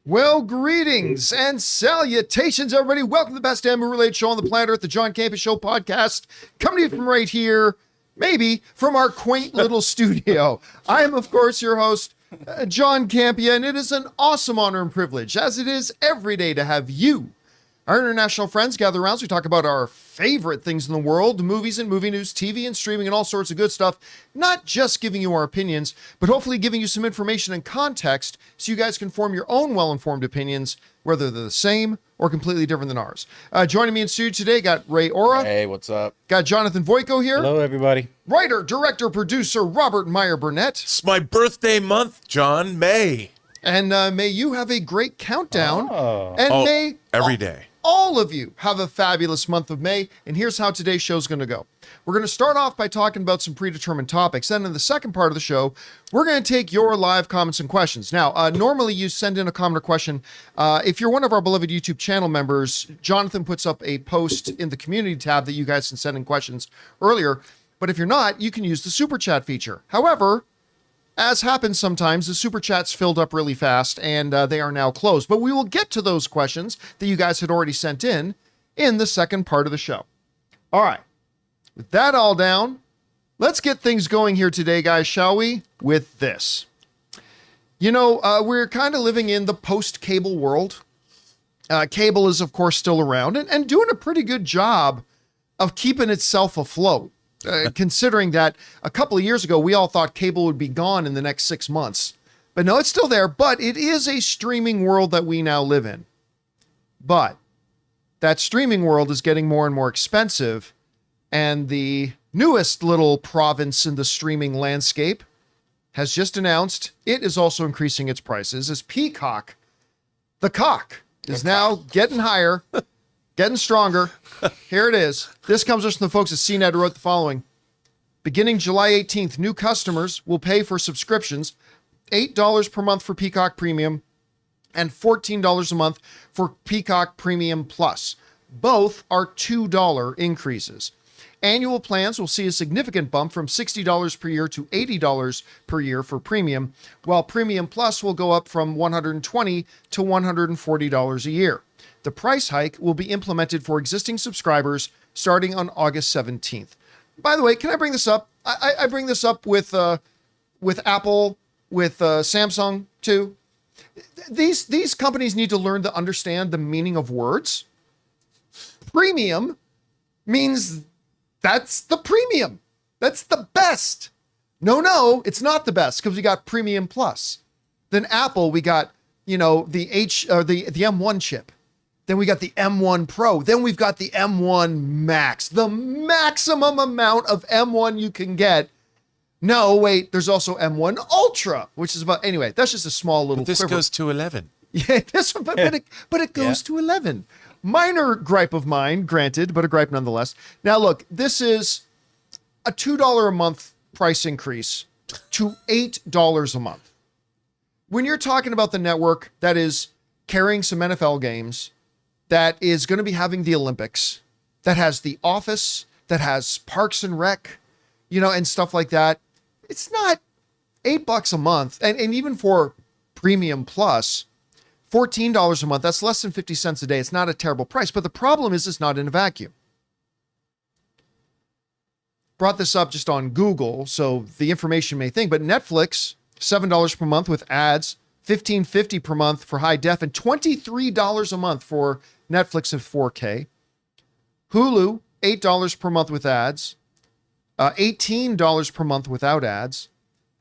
Well, greetings and salutations, everybody. Welcome to the best damn movie-related show on the planet Earth, the John Campea Show podcast, coming to you from right here, maybe from our quaint little studio. I am, of course, your host, John Campea, and it is an awesome honor and privilege, as it is every day, to have you, our international friends, gather around so we talk about our favorite things in the world, movies and movie news, TV and streaming, and all sorts of good stuff. Not just giving you our opinions, but hopefully giving you some information and context so you guys can form your own well-informed opinions, whether they're the same or completely different than ours. Joining me in studio today, got Ray Ora. Hey, what's up? Got Jonathan Voico here. Hello, everybody. Writer, director, producer, Robert Meyer Burnett. It's my birthday month, John. May. And may you have a great countdown. Oh. And may every day. all of you have a fabulous month of May, and here's how today's show is going to go. We're going to start off by talking about some predetermined topics. Then in the second part of the show, we're going to take your live comments and questions. Now, normally you send in a comment or question. If you're one of our beloved YouTube channel members, Jonathan puts up a post in the community tab that you guys can send in questions earlier. But if you're not, you can use the super chat feature. However, as happens sometimes, the super chats filled up really fast and they are now closed. But we will get to those questions that you guys had already sent in the second part of the show. All right. With that all down, let's get things going here today, guys, shall we? With this. You know, we're kind of living in the post-cable world. Cable is, of course, still around and doing a pretty good job of keeping itself afloat. Considering that a couple of years ago, we all thought cable would be gone in the next 6 months. But no, it's still there, but it is a streaming world that we now live in. But that streaming world is getting more and more expensive, and the newest little province in the streaming landscape has just announced it is also increasing its prices as Peacock, the cock, is now getting higher. Getting stronger. Here it is. This comes from the folks at CNET who wrote the following. Beginning July 18th, new customers will pay for subscriptions $8 per month for Peacock Premium and $14 a month for Peacock Premium Plus. Both are $2 increases. Annual plans will see a significant bump from $60 per year to $80 per year for Premium, while Premium Plus will go up from $120 to $140 a year. The price hike will be implemented for existing subscribers starting on August 17th. By the way, can I bring this up? I bring this up with Apple, with Samsung too. These companies need to learn to understand the meaning of words. Premium means that's the premium. That's the best. No, it's not the best because we got Premium Plus. Then Apple, we got, you know, the M1 chip. Then we got the M1 Pro. Then we've got the M1 Max, the maximum amount of M1 you can get. No, wait, there's also M1 Ultra, which is about, anyway, that's just a small little But this quiver. goes to 11. Yeah, but it goes to 11. Minor gripe of mine, granted, but a gripe nonetheless. Now look, this is a $2 a month price increase to $8 a month. When you're talking about the network that is carrying some NFL games, that is going to be having the Olympics, that has The Office, that has Parks and Rec, you know, and stuff like that. It's not $8 a month. And even for Premium Plus, $14 a month, that's less than 50 cents a day. It's not a terrible price, but the problem is it's not in a vacuum. Brought this up just on Google, so the information may think, but Netflix, $7 per month with ads, $15.50 per month for high def, and $23 a month for Netflix in 4K. Hulu, $8 per month with ads, $18 per month without ads.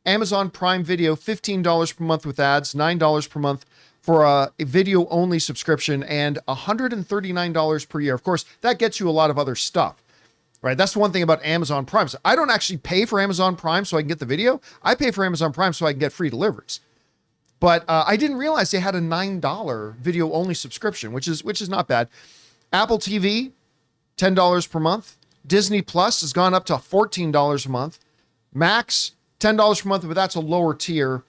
Amazon Prime Video, $15 per month with ads, $9 per month for a video-only subscription, and $139 per year. Of course, that gets you a lot of other stuff, right? That's the one thing about Amazon Prime. So I don't actually pay for Amazon Prime so I can get the video. I pay for Amazon Prime so I can get free deliveries. But I didn't realize they had a $9 video-only subscription, which is not bad. Apple TV, $10 per month. Disney Plus has gone up to $14 a month. Max, $10 per month, but that's a lower tier.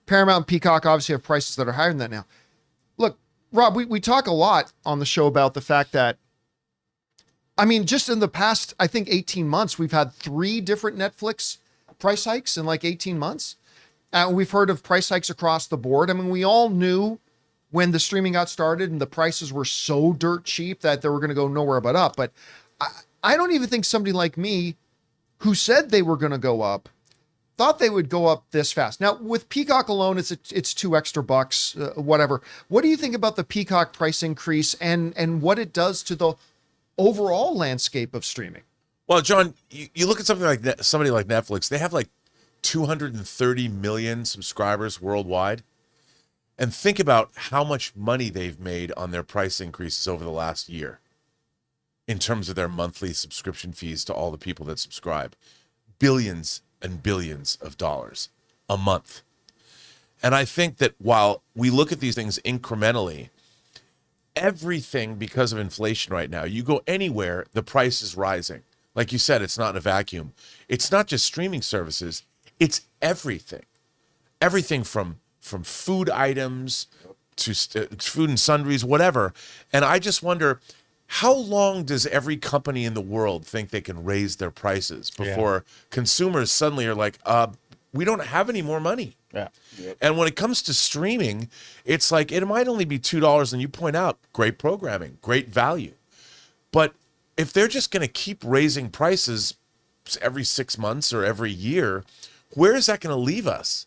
Paramount and Peacock obviously have prices that are higher than that now. Look, Rob, we talk a lot on the show about the fact that, I mean, just in the past, I think 18 months, we've had 3 different Netflix price hikes in like 18 months. We've heard of price hikes across the board. I mean, we all knew when the streaming got started and the prices were so dirt cheap that they were going to go nowhere but up. But I don't even think somebody like me who said they were going to go up thought they would go up this fast. Now with Peacock alone, it's $2 extra, whatever. What do you think about the Peacock price increase and what it does to the overall landscape of streaming? Well, John, you look at something like somebody like Netflix. They have like 230 million subscribers worldwide. And think about how much money they've made on their price increases over the last year in terms of their monthly subscription fees to all the people that subscribe. Billions and billions of dollars a month. And I think that while we look at these things incrementally, everything, because of inflation right now, you go anywhere, the price is rising. Like you said, it's not in a vacuum. It's not just streaming services. It's everything. Everything from food items to food and sundries, whatever. And I just wonder, how long does every company in the world think they can raise their prices before consumers suddenly are like, we don't have any more money? Yeah. Yep. And when it comes to streaming, it's like, it might only be $2. And you point out, great programming, great value. But if they're just going to keep raising prices every 6 months or every year, where is that going to leave us?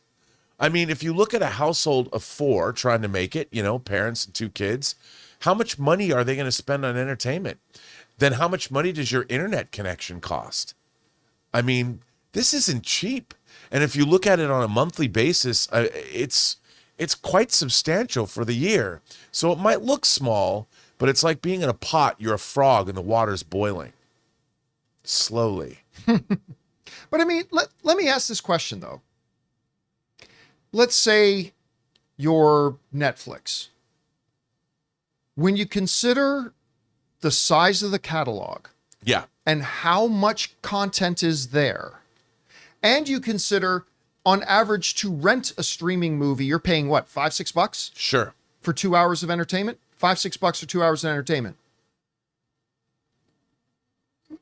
I mean, if you look at a household of 4 trying to make it, parents and 2 kids, how much money are they going to spend on entertainment? Then how much money does your internet connection cost? I mean, this isn't cheap. And if you look at it on a monthly basis, it's quite substantial for the year. So it might look small, but it's like being in a pot. You're a frog and the water's boiling slowly. But I mean, let me ask this question, though. Let's say you're Netflix. When you consider the size of the catalog and how much content is there, and you consider on average to rent a streaming movie, you're paying what, $5-6? Sure. For 2 hours of entertainment? $5-6 for 2 hours of entertainment.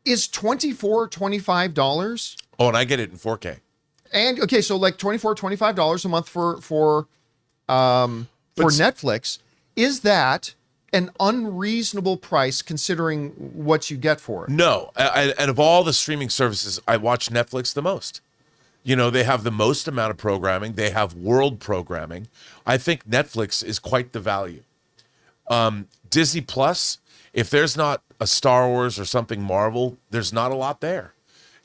Is $24-25? Oh, and I get it in 4K. And okay, so like $24-25 a month for Netflix. Is that an unreasonable price considering what you get for it? No. And of all the streaming services, I watch Netflix the most. They have the most amount of programming. They have world programming. I think Netflix is quite the value. Disney Plus, if there's not a Star Wars or something Marvel, there's not a lot there.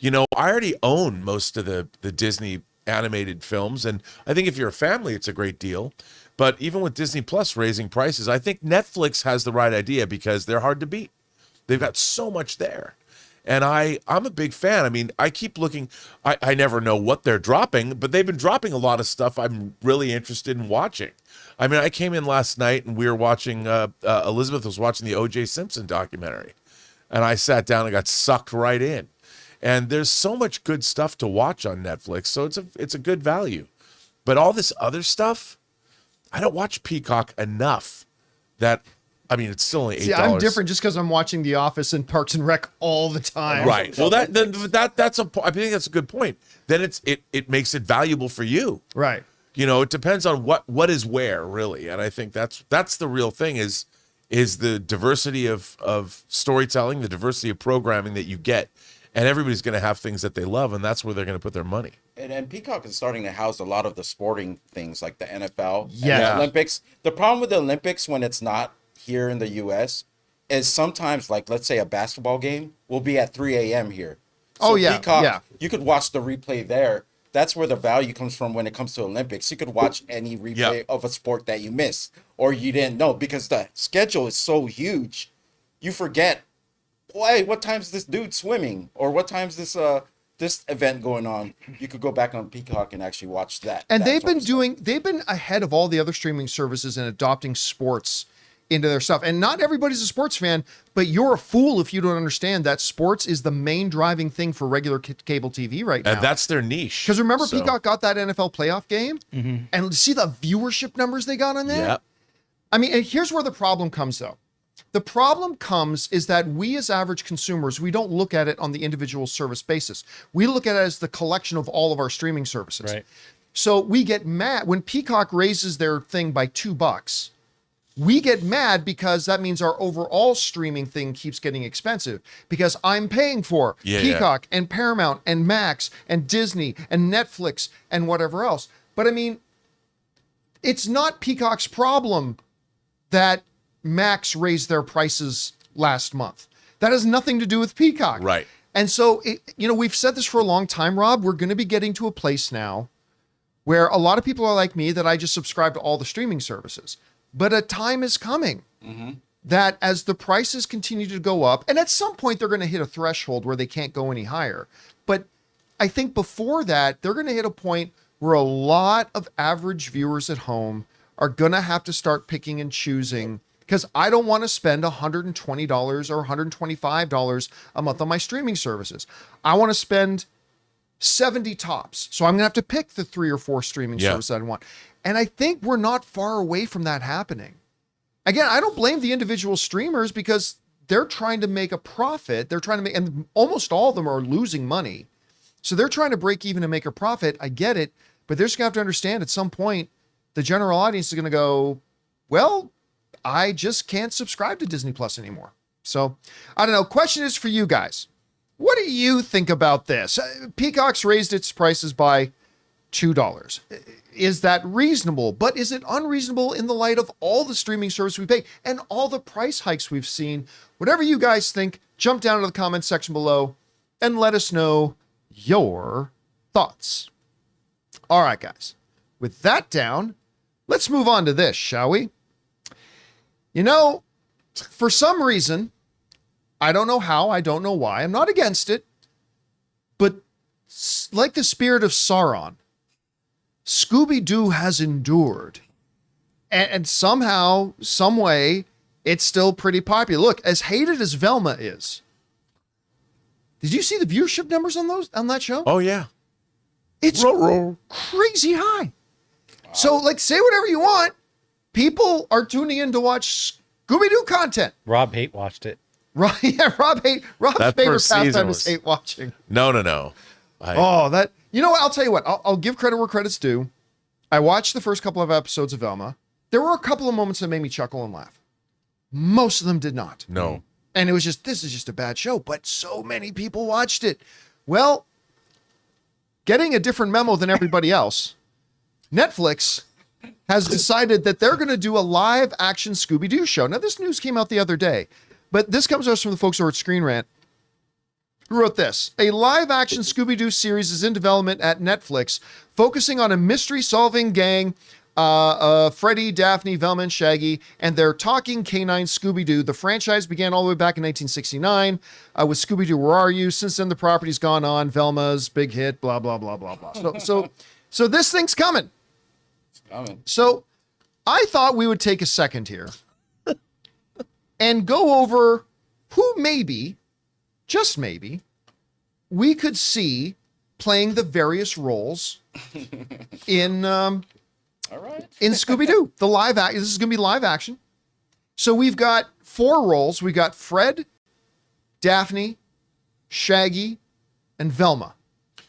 I already own most of the Disney animated films, and I think if you're a family, it's a great deal. But even with Disney Plus raising prices, I think Netflix has the right idea because they're hard to beat. They've got so much there. And I'm a big fan. I mean, I keep looking. I never know what they're dropping, but they've been dropping a lot of stuff I'm really interested in watching. I mean, I came in last night and we were watching, Elizabeth was watching the O.J. Simpson documentary. And I sat down and got sucked right in. And there's so much good stuff to watch on Netflix, so it's a good value. But all this other stuff, I don't watch Peacock enough that, I mean, it's still only $8. See, I'm different just because I'm watching The Office and Parks and Rec all the time. Right. Well, I think that's a good point. Then it makes it valuable for you. Right. It depends on what is where, really. And I think that's the real thing is the diversity of storytelling, the diversity of programming that you get. And everybody's going to have things that they love, and that's where they're going to put their money. And Peacock is starting to house a lot of the sporting things like the NFL and Yeah. the Olympics. The problem with the Olympics when it's not here in the U.S. is sometimes, like, let's say a basketball game will be at 3 a.m. here. So Peacock, you could watch the replay there. That's where the value comes from when it comes to Olympics. You could watch any replay of a sport that you missed or you didn't know because the schedule is so huge. You forget, hey, what time's this dude swimming? Or what time's this event going on? You could go back on Peacock and actually watch that. And they've been ahead of all the other streaming services in adopting sports into their stuff. And not everybody's a sports fan, but you're a fool if you don't understand that sports is the main driving thing for regular cable TV right now. And that's their niche. Because remember, Peacock got that NFL playoff game? Mm-hmm. And see the viewership numbers they got on there? Yeah. I mean, and here's where the problem comes, though. The problem comes is that we as average consumers, we don't look at it on the individual service basis. We look at it as the collection of all of our streaming services. Right. So we get mad when Peacock raises their thing by $2. we get mad because that means our overall streaming thing keeps getting expensive because I'm paying for Peacock and Paramount and Max and Disney and Netflix and whatever else. But I mean, it's not Peacock's problem that Max raised their prices last month. That has nothing to do with Peacock. Right. And so, we've said this for a long time, Rob. We're going to be getting to a place now where a lot of people are like me that I just subscribe to all the streaming services. But a time is coming that as the prices continue to go up, and at some point they're going to hit a threshold where they can't go any higher. But I think before that, they're going to hit a point where a lot of average viewers at home are going to have to start picking and choosing, because I don't want to spend $120 or $125 a month on my streaming services. I want to spend 70 tops. So I'm going to have to pick the 3 or 4 streaming services that I want. And I think we're not far away from that happening. Again, I don't blame the individual streamers because they're trying to make a profit. They're trying to make, and almost all of them are losing money. So they're trying to break even and make a profit. I get it. But they're just going to have to understand at some point, the general audience is going to go, well, I just can't subscribe to Disney Plus anymore. So I don't know. Question is for you guys. What do you think about this? Peacock's raised its prices by $2. Is that reasonable? But is it unreasonable in the light of all the streaming service we pay and all the price hikes we've seen? Whatever you guys think, jump down to the comments section below and let us know your thoughts. All right, guys. With that down, let's move on to this, shall we? For some reason, I don't know how, I don't know why, I'm not against it, but like the spirit of Sauron, Scooby-Doo has endured. And somehow, some way, it's still pretty popular. Look, as hated as Velma is, did you see the viewership numbers on that show? Oh, yeah. It's crazy high. So, say whatever you want. People are tuning in to watch Scooby-Doo content. Rob hate watched it. Rob's favorite pastime is hate watching. No. You know what? I'll tell you what. I'll give credit where credit's due. I watched the first couple of episodes of Velma. There were a couple of moments that made me chuckle and laugh. Most of them did not. No. And it was this is just a bad show, but so many people watched it. Well, getting a different memo than everybody else, Netflix has decided that they're going to do a live action Scooby-Doo show. Now, this news came out the other day, but this comes to us from the folks over at Screen Rant, who wrote this. A live action Scooby-Doo series is in development at Netflix, focusing on a mystery-solving gang, Freddy, Daphne, Velma, and Shaggy, and their talking canine Scooby-Doo. The franchise began all the way back in 1969 with Scooby-Doo, Where Are You? Since then, the property's gone on. Velma's big hit, blah, blah, blah, blah, blah. So this thing's coming. So I thought we would take a second here and go over who maybe, just maybe, we could see playing the various roles in Scooby-Doo. This is going to be live action. So we've got 4 roles. We got Fred, Daphne, Shaggy, and Velma,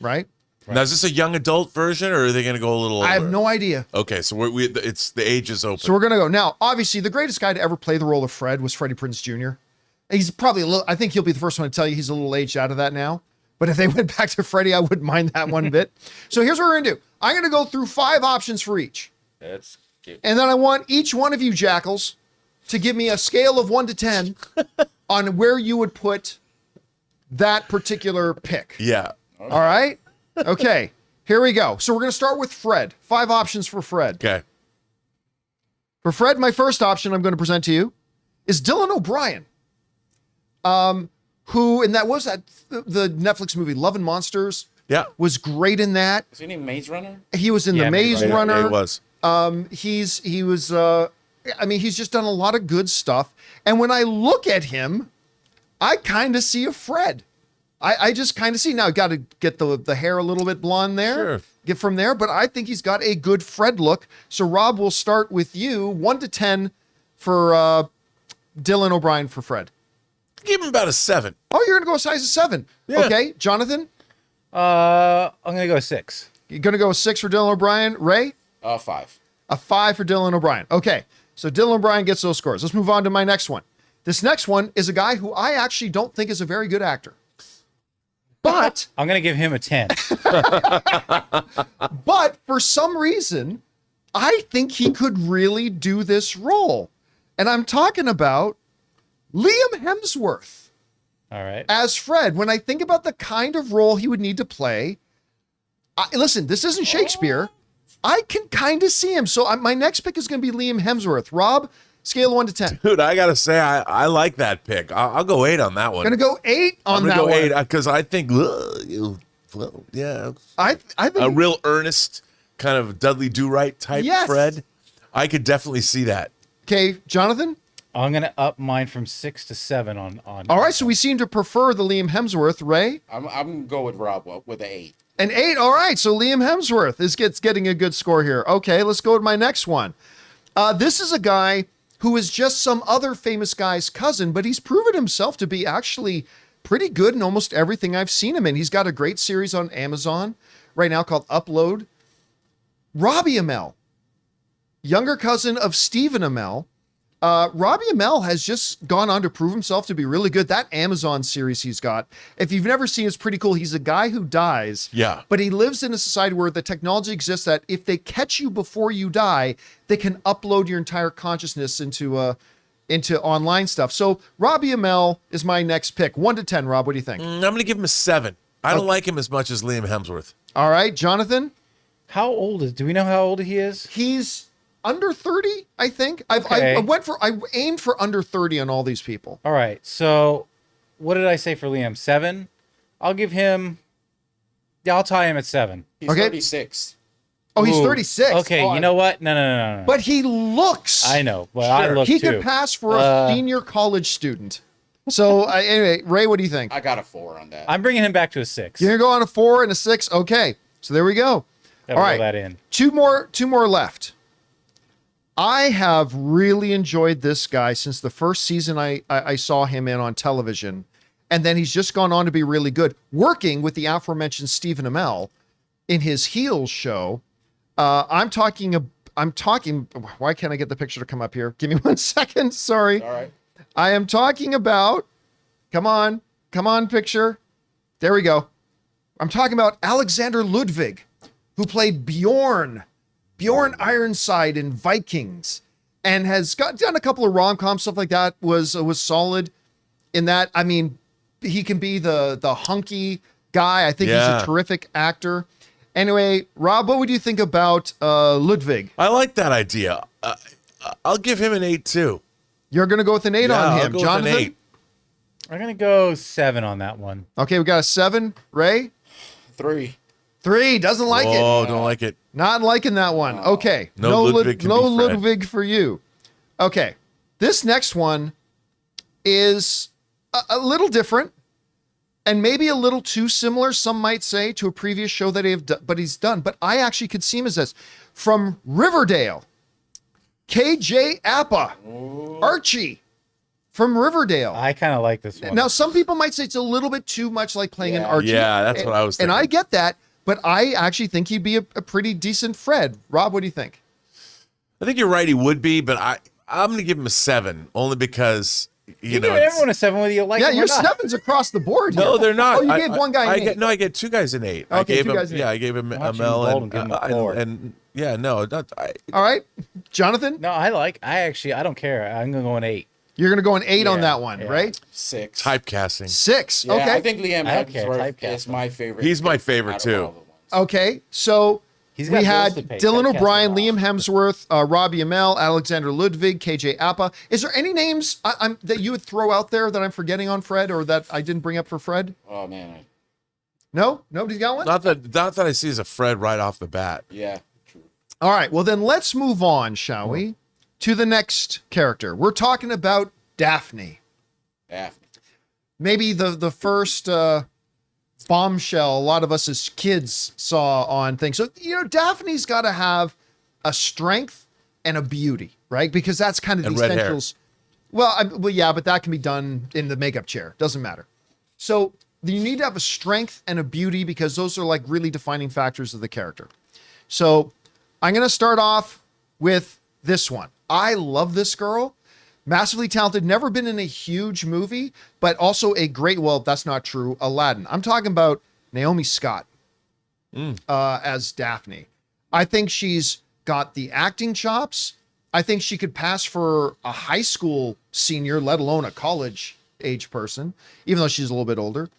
right? Now, is this a young adult version, or are they going to go a little older? I have no idea. Okay, so it's the age is open. So we're going to go. Now, obviously, the greatest guy to ever play the role of Fred was Freddie Prinze Jr. He's probably I think he'll be the first one to tell you he's a little aged out of that now. But if they went back to Freddie, I wouldn't mind that one bit. So here's what we're going to do. I'm going to go through 5 options for each. That's cute. And then I want each one of you jackals to give me a scale of 1 to 10 on where you would put that particular pick. Yeah. All right? Okay. Here we go. So we're going to start with Fred. 5 options for Fred. Okay. For Fred, my first option I'm going to present to you is Dylan O'Brien, who, and that was the Netflix movie Love and Monsters. Yeah. Was great in that. Was he in Maze Runner? He was in the Maze Runner. Yeah, he was. He's just done a lot of good stuff. And when I look at him, I kind of see a Fred. I just kind of see. Now, got to get the hair a little bit blonde there. Sure. Get from there. But I think he's got a good Fred look. So, Rob, we'll start with you. 1 to 10 for Dylan O'Brien for Fred. Give him about a 7. Oh, you're going to go a size of 7. Yeah. Okay. Jonathan? I'm going to go 6. You're going to go a 6 for Dylan O'Brien. Ray? 5. A 5 for Dylan O'Brien. Okay. So Dylan O'Brien gets those scores. Let's move on to my next one. This next one is a guy who I actually don't think is a very good actor. But I'm going to give him a 10. but for some reason, I think he could really do this role. And I'm talking about Liam Hemsworth All right. as Fred. When I think about the kind of role he would need to play, listen, this isn't Shakespeare. I can kind of see him. So my next pick is going to be Liam Hemsworth. Rob, scale of 1 to 10. Dude, I gotta say, I like that pick. I'll go 8 on that one. Going to go 8 on that one. I'm gonna go 8 because I think, well, yeah, I think a real earnest kind of Dudley Do-Right type Fred. I could definitely see that. Okay, Jonathan? I'm going to up mine from 6 to 7 on. All right, so we seem to prefer the Liam Hemsworth. Ray? I'm going to go with Rob with an 8. An 8. All right, so Liam Hemsworth is getting a good score here. Okay, let's go to my next one. This is a guy who is just some other famous guy's cousin, but he's proven himself to be actually pretty good in almost everything I've seen him in. He's got a great series on Amazon right now called Upload. Robbie Amell, younger cousin of Stephen Amell. Robbie Amell has just gone on to prove himself to be really good. That Amazon series he's got, if you've never seen, it's pretty cool. He's a guy who dies, but he lives in a society where the technology exists that if they catch you before you die, they can upload your entire consciousness into online stuff. So Robbie Amell is my next pick. 1 to 10, Rob, what do you think? I'm going to give him a 7. I don't like him as much as Liam Hemsworth. All right, Jonathan? Do we know how old he is? He's under 30, I think. I aimed for under 30 on all these people. All right. So what did I say for Liam? 7? I'll give him, I'll tie him at 7. He's 36. Oh, he's 36. Okay, you know what? No. But he looks. I know, but I look he too. could pass for a senior college student. So anyway, Ray, what do you think? I got a 4 on that. I'm bringing him back to a 6. You're gonna go on a 4 and a 6. Okay, so there we go. All right, that in. Two more left. I have really enjoyed this guy since the first season I saw him in on television, and then he's just gone on to be really good, working with the aforementioned Stephen Amell in his Heels show. I'm talking. Why can't I get the picture to come up here? Give me 1 second. Sorry. All right. I am talking about. Come on, picture. There we go. I'm talking about Alexander Ludwig, who played Bjorn Ironside in Vikings, and has done a couple of rom-com stuff like that. Was solid in that. I mean, he can be the hunky guy. I think he's a terrific actor. Anyway, Rob, what would you think about Ludwig? I like that idea. I'll give him an 8 too. You're going to go with an 8 on him, I'll go Jonathan? with an 8. I'm going to go 7 on that one. Okay, we got a 7. Ray? 3. 3. Doesn't like it. Oh, don't like it. Not liking that one. Okay. No Ludwig can be Fred. Ludwig for you. Okay. This next one is a little different and maybe a little too similar, some might say, to a previous show that he's done. But I actually could see him as this. From Riverdale, KJ Appa, Archie from Riverdale. I kind of like this one. Now, some people might say it's a little bit too much like playing an Archie. Yeah, that's what I was thinking. And I get that, but I actually think he'd be a pretty decent Fred. Rob, what do you think? I think you're right, he would be, but I'm going to give him a 7, only because, you know. Give everyone a 7 whether you like yeah, them or your not. 7s across the board here. No, they're not. Oh, you gave one guy an 8. No, I get 2 guys an 8. Okay, I gave 2 him, guys an 8. I gave him Why don't you Amell bold and give him a 4? and yeah, no. All right. Jonathan? No, I don't care. I'm going to go an 8. You're going to go an 8 on Yeah, that one, yeah. right? 6. Typecasting. 6. Yeah, Okay. I think Liam I don't care, Hemsworth typecast is my favorite. He's my favorite, out of too. all the ones. Okay. So He's got we had bills to pay. Dylan Typecast O'Brien, him Liam Hemsworth, Robbie Amell, Alexander Ludwig, KJ Appa. Is there any names that you would throw out there that I'm forgetting on Fred or that I didn't bring up for Fred? Oh man. No? Nobody's got one? Not that I see as a Fred right off the bat. Yeah. True. All right. Well, then let's move on, shall we, to the next character. We're talking about Daphne. Daphne. Maybe the first bombshell a lot of us as kids saw on things. So, Daphne's got to have a strength and a beauty, right? Because that's kind of the red hair. essentials. Well, yeah, but that can be done in the makeup chair. Doesn't matter. So you need to have a strength and a beauty because those are like really defining factors of the character. So I'm going to start off with this one. I love this girl. Massively talented, never been in a huge movie, but also a great, well, that's not true, Aladdin. I'm talking about Naomi Scott as Daphne. I think she's got the acting chops. I think she could pass for a high school senior, let alone a college age person, even though she's a little bit older.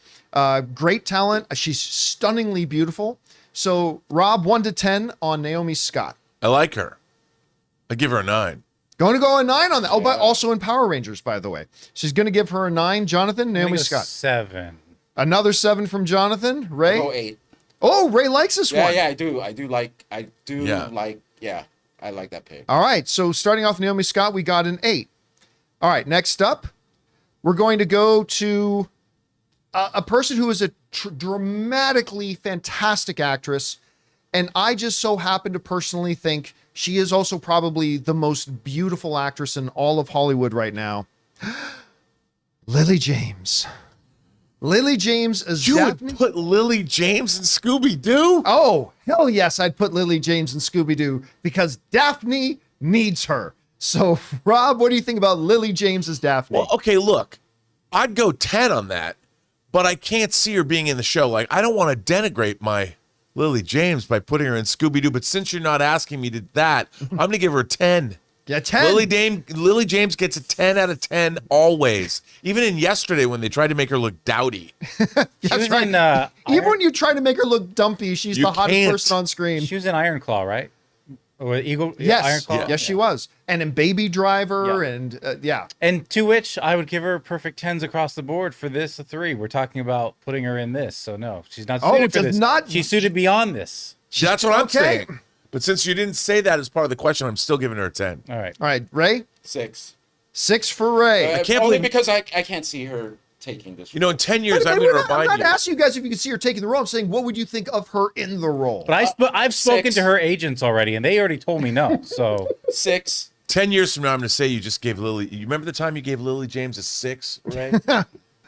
Great talent. She's stunningly beautiful. So, Rob, 1 to 10 on Naomi Scott. I like her. I give her a 9. Going to go a 9 on that. Oh, but also in Power Rangers, by the way. She's going to give her a 9. Jonathan, Naomi Scott. 7. Another 7 from Jonathan. Ray? I'll go 8. Oh, Ray likes this one. Yeah, I do. I like that pick. All right. So starting off Naomi Scott, we got an 8. All right. Next up, we're going to go to a person who is a dramatically fantastic actress. And I just so happen to personally think she is also probably the most beautiful actress in all of Hollywood right now. Lily James. Lily James as Daphne. You would put Lily James in Scooby-Doo? Oh, hell yes, I'd put Lily James in Scooby-Doo because Daphne needs her. So, Rob, what do you think about Lily James as Daphne? Well, okay, look, I'd go 10 on that, but I can't see her being in the show. Like, I don't want to denigrate my Lily James by putting her in Scooby-Doo, but since you're not asking me to that, I'm going to give her a 10. Yeah, 10. Lily James gets a 10 out of 10 always. Even in Yesterday when they tried to make her look dowdy. That's right. Even when you try to make her look dumpy, she's the hottest person on screen. She was in Iron Claw, right? Or Eagle? Yes. Iron Claw? Yes, she was. And in Baby Driver and And to which I would give her perfect 10s across the board for this, a 3. We're talking about putting her in this. So no, she's not suited for this. She's suited beyond this. That's what I'm saying. But since you didn't say that as part of the question, I'm still giving her a 10. All right. All right, Ray? 6. 6 for Ray. I can't only believe because I can't see her taking this. You know, in 10 years, I'm going to remind you. I'm not asking you guys if you can see her taking the role. I'm saying, what would you think of her in the role? But I've spoken to her agents already, and they already told me no. So 6. 10 years from now, I'm going to say you just gave Lily. You remember the time you gave Lily James a 6, Ray?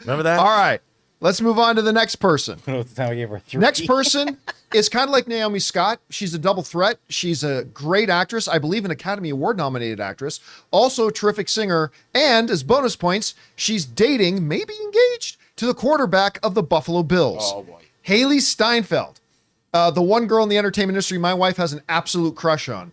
Remember that? All right. Let's move on to the next person. I don't know the time I gave her 3. Next person is kind of like Naomi Scott. She's a double threat. She's a great actress. I believe an Academy Award nominated actress. Also a terrific singer. And as bonus points, she's dating, maybe engaged, to the quarterback of the Buffalo Bills. Oh, boy. Haley Steinfeld. The one girl in the entertainment industry my wife has an absolute crush on.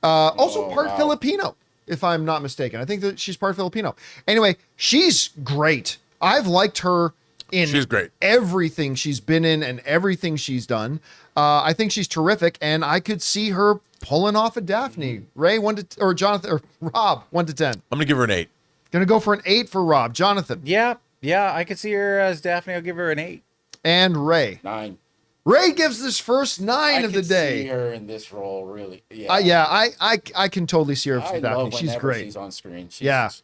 Also part Filipino, if I'm not mistaken. I think that she's part Filipino. Anyway, she's great. I've liked her she's great. Everything she's been in and everything she's done. I think she's terrific, and I could see her pulling off a Daphne. Ray, Jonathan, or Rob, 1 to 10. I'm going to give her an 8. Gonna go for an 8 for Rob. Jonathan. Yeah, I could see her as Daphne. I'll give her an 8. And Ray. 9. Ray gives this first 9 of the day. I see her in this role, really. Yeah, I can totally see her for Daphne. She's great. She's on screen.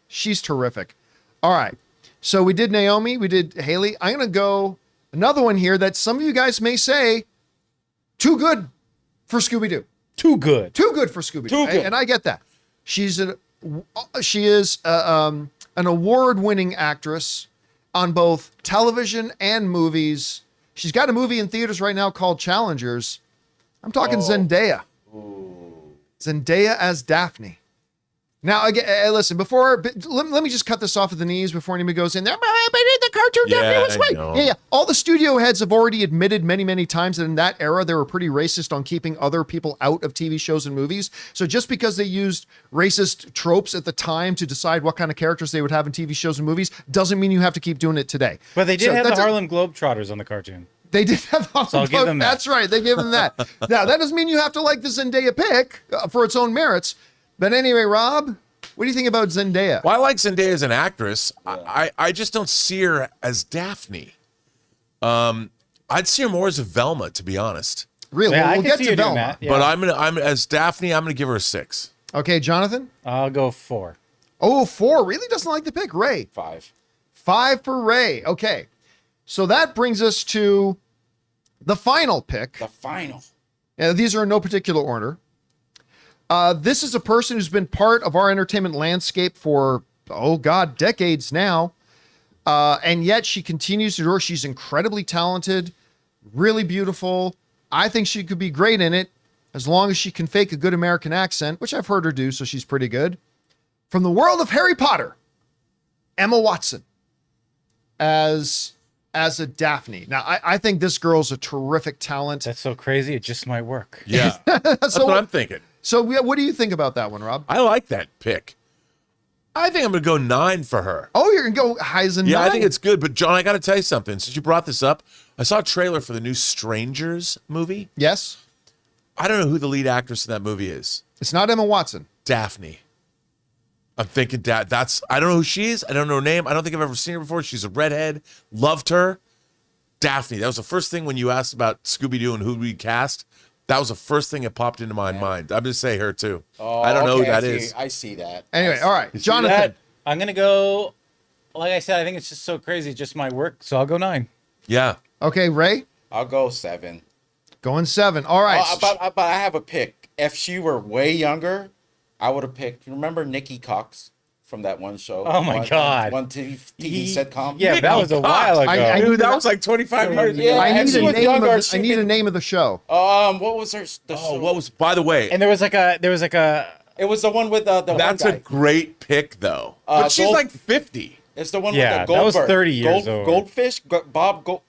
She's terrific. All right. So we did Naomi, we did Haley. I'm going to go another one here that some of you guys may say, too good for Scooby-Doo. Too good. Too good for Scooby-Doo. Too good. And I get that. She is an award-winning actress on both television and movies. She's got a movie in theaters right now called Challengers. I'm talking Zendaya. Ooh. Zendaya as Daphne. Now, again, listen, let me just cut this off at the knees before anybody goes in there. But the cartoon Daphne was right. Yeah. All the studio heads have already admitted many, many times that in that era, they were pretty racist on keeping other people out of TV shows and movies. So just because they used racist tropes at the time to decide what kind of characters they would have in TV shows and movies doesn't mean you have to keep doing it today. But they did have the Harlem Globetrotters on the cartoon. They did have Harlem so I'll give them that. That's right. They gave them that. Now, that doesn't mean you have to like the Zendaya pick for its own merits. But anyway, Rob, what do you think about Zendaya? Well, I like Zendaya as an actress. Yeah. I just don't see her as Daphne. I'd see her more as a Velma, to be honest. Really? Yeah, we'll get to Velma. Yeah. But I'm as Daphne, I'm gonna give her a 6. Okay, Jonathan? I'll go 4. Oh, 4. Really doesn't like the pick. Ray? 5. 5 for Ray. Okay. So that brings us to the final pick. The final. These are in no particular order. This is a person who's been part of our entertainment landscape for, decades now. And yet she continues to do. She's incredibly talented, really beautiful. I think she could be great in it. as long as she can fake a good American accent, which I've heard her do, so she's pretty good. From the world of Harry Potter, Emma Watson as a Daphne. Now, I think this girl's a terrific talent. That's so crazy. It just might work. Yeah, that's what I'm thinking. So what do you think about that one, Rob? I like that pick. I think I'm going to go 9 for her. Oh, you're going to go high as a 9? Yeah, I think it's good. But, John, I got to tell you something. Since you brought this up, I saw a trailer for the new Strangers movie. Yes. I don't know who the lead actress in that movie is. It's not Emma Watson. Daphne. I'm thinking I don't know who she is. I don't know her name. I don't think I've ever seen her before. She's a redhead. Loved her. Daphne. That was the first thing when you asked about Scooby-Doo and who we cast. That was the first thing that popped into my mind. I'm going to say her, too. Oh, I don't know who that is. I see that. Anyway, all right. Jonathan. I'm going to go, like I said, I think it's just so crazy. It just might work. So I'll go 9. Yeah. Okay, Ray? I'll go 7. Going 7. All right. But I have a pick. If she were way younger, I would have picked, remember Nikki Cox from that one show? Oh, my God. One TV sitcom? Yeah, that was a while ago. Dude, that was like 25 years ago. Yeah, I need a name of the show. What was her? What was, by the way. And there was like a, It was the one with the That's one guy. a great pick, though. But she's like 50. It's the one Yeah, with the that was Goldberg. 30 years old. Goldfish? Bob Gold.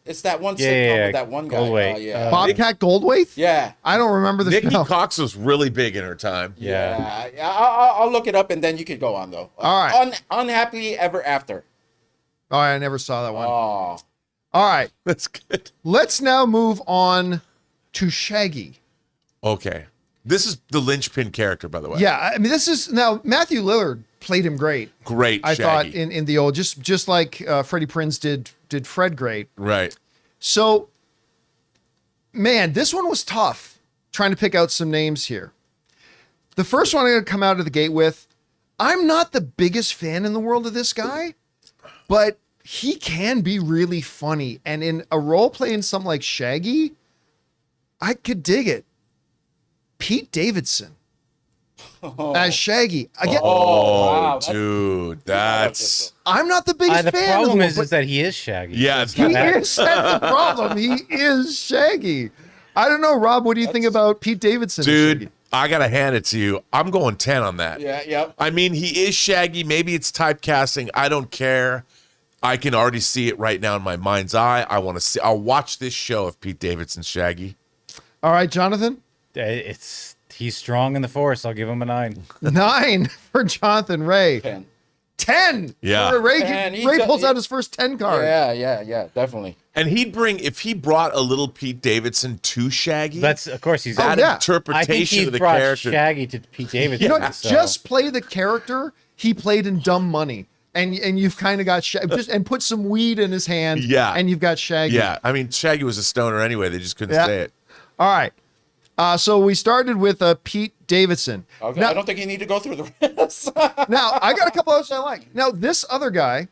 It's that one sitcom with that one guy. Goldthwait. Bobcat Goldthwait? Yeah. I don't remember the Nikki show. Cox was really big in her time. Yeah. I'll look it up and then you could go on though. All right. Unhappily Ever After. All right, I never saw that one. Oh. All right. That's good. Let's now move on to Shaggy. Okay. This is the linchpin character, by the way. Yeah, I mean, this is now Matthew Lillard played him great. Great, I Shaggy. thought in the old, just like Freddie Prinze did Fred great. Right. So, man, this one was tough trying to pick out some names here. The first one I'm going to come out of the gate with, I'm not the biggest fan in the world of this guy, but he can be really funny. And in a role playing something like Shaggy, I could dig it. Pete Davidson as Shaggy. Again, wow. Dude, that's... I'm not the biggest The fan. problem of the is that he is Shaggy. Yeah, it's he not is. That's the problem. He is Shaggy. I don't know, Rob. What do you think about Pete Davidson? as Dude, Shaggy? I got to hand it to you. I'm going 10 on that. Yeah. I mean, he is Shaggy. Maybe it's typecasting. I don't care. I can already see it right now in my mind's eye. I'll watch this show of Pete Davidson's Shaggy. All right, Jonathan. He's strong in the force. I'll give him a 9. 9 for Jonathan. Ray. 10. Yeah. Ray pulls out his first 10 card. Yeah, definitely. And if he brought a little Pete Davidson to Shaggy. That's, of course, he's that yeah. interpretation I think he of the brought character. Shaggy to Pete Davidson. You know, so. just play the character he played in Dumb Money. And you've kind of got and put some weed in his hand. Yeah. And you've got Shaggy. Yeah. I mean, Shaggy was a stoner anyway. They just couldn't say it. All right. So we started with Pete Davidson. Okay, now, I don't think you need to go through the rest. now, I got a couple others I like. Now, this other guy,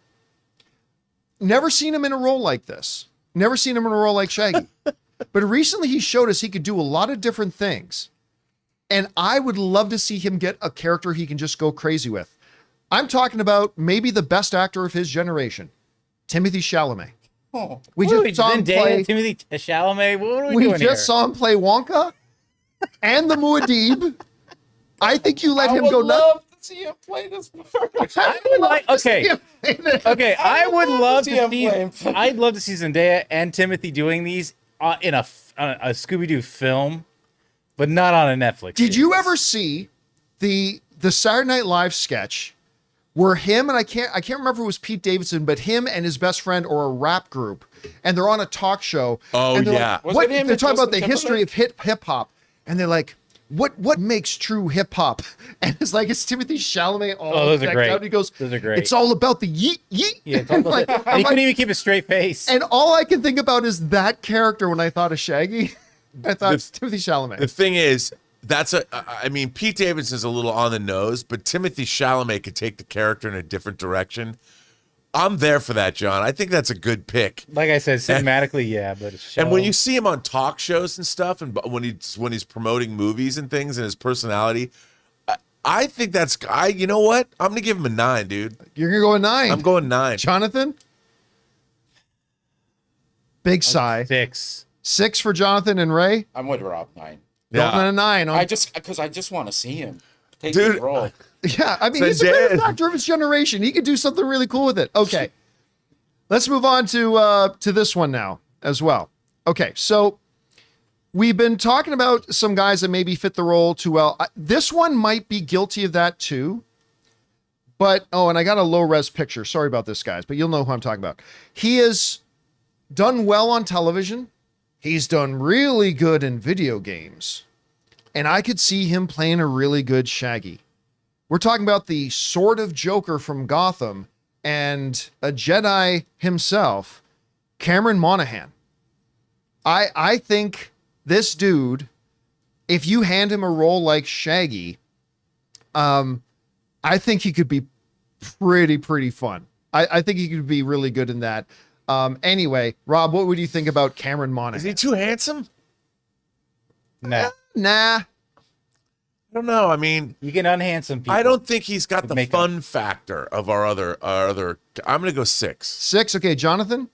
never seen him in a role like this. Never seen him in a role like Shaggy. But recently he showed us he could do a lot of different things. And I would love to see him get a character he can just go crazy with. I'm talking about maybe the best actor of his generation, Timothée Chalamet. We just saw him play Timothée Chalamet. What are we we doing just saw him play Wonka and the Muad'Dib. I think you let him go nuts. I would love to see him play this part. I would love to see. him. I'd love to see Zendaya and Timothy doing these in a Scooby-Doo film, but not on a Netflix. Did you ever see the Saturday Night Live sketch where him and I can't remember if it was Pete Davidson, but him and his best friend or a rap group, and they're on a talk show. Oh, and they're yeah. like, Was what, it him they're and talking about the Justin history of hip hop, and they're like, what makes true hip hop? And it's like it's Timothée Chalamet all those are decked great. out. He goes, Those are great. It's all about the yeet yeet. Yeah, it's all about and he couldn't even keep a straight face. And all I can think about is that character when I thought of Shaggy. I thought it's Timothée Chalamet. The thing is, I mean, Pete Davidson's a little on the nose, but Timothée Chalamet could take the character in a different direction. I'm there for that, John. I think that's a good pick. Like I said, cinematically, yeah, but it's And when you see him on talk shows and stuff, and when he's promoting movies and things, and his personality, I think that's. You know what? I'm gonna give him a 9, dude. You're gonna go a 9. I'm going 9. Jonathan? Big sigh. 6. 6 for Jonathan and Ray. I'm with Rob. 9. Dalton a 9. I just want to see him take the role. Yeah, I mean, he's the greatest actor of his generation. He could do something really cool with it. Okay, let's move on to this one now as well. Okay, so we've been talking about some guys that maybe fit the role too well. This one might be guilty of that too. But, and I got a low-res picture. Sorry about this, guys, but you'll know who I'm talking about. He has done well on television. He's done really good in video games. And I could see him playing a really good Shaggy. We're talking about the sort of Joker from Gotham and a Jedi himself, Cameron Monaghan. I think this dude, if you hand him a role like Shaggy, I think he could be pretty fun. I think he could be really good in that. Anyway, Rob, what would you think about Cameron Monaghan? Is he too handsome? Nah. I don't know. I mean, you can unhandsome people. I don't think he's got the fun factor of our other. I'm going to go 6. 6. Okay, Jonathan.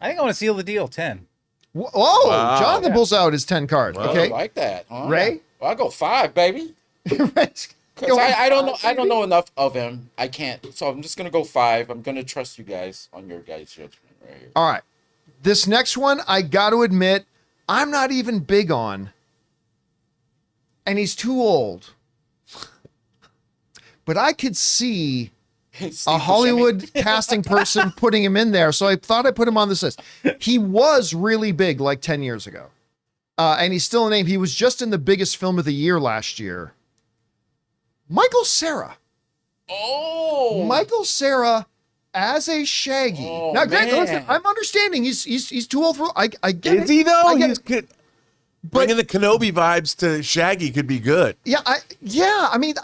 I think I want to seal the deal. 10. Whoa! Wow. Jonathan pulls out his 10 card. Well, okay, I like that. Ray. Well, I'll go 5, baby. Because I don't know enough of him. I can't. So I'm just gonna go 5. I'm gonna trust you guys on your guys' judgment right here. All right. This next one, I got to admit, I'm not even big on. And he's too old. But I could see a Hollywood casting person putting him in there. So I thought I'd put him on this list. He was really big like 10 years ago. And he's still a name. He was just in the biggest film of the year last year. Michael Cera. Oh. Michael Cera as a Shaggy. Now, Greg, listen, I'm understanding he's too old for. I get it. Is he though? He's good. Bringing the Kenobi vibes to Shaggy could be good. Yeah. I mean,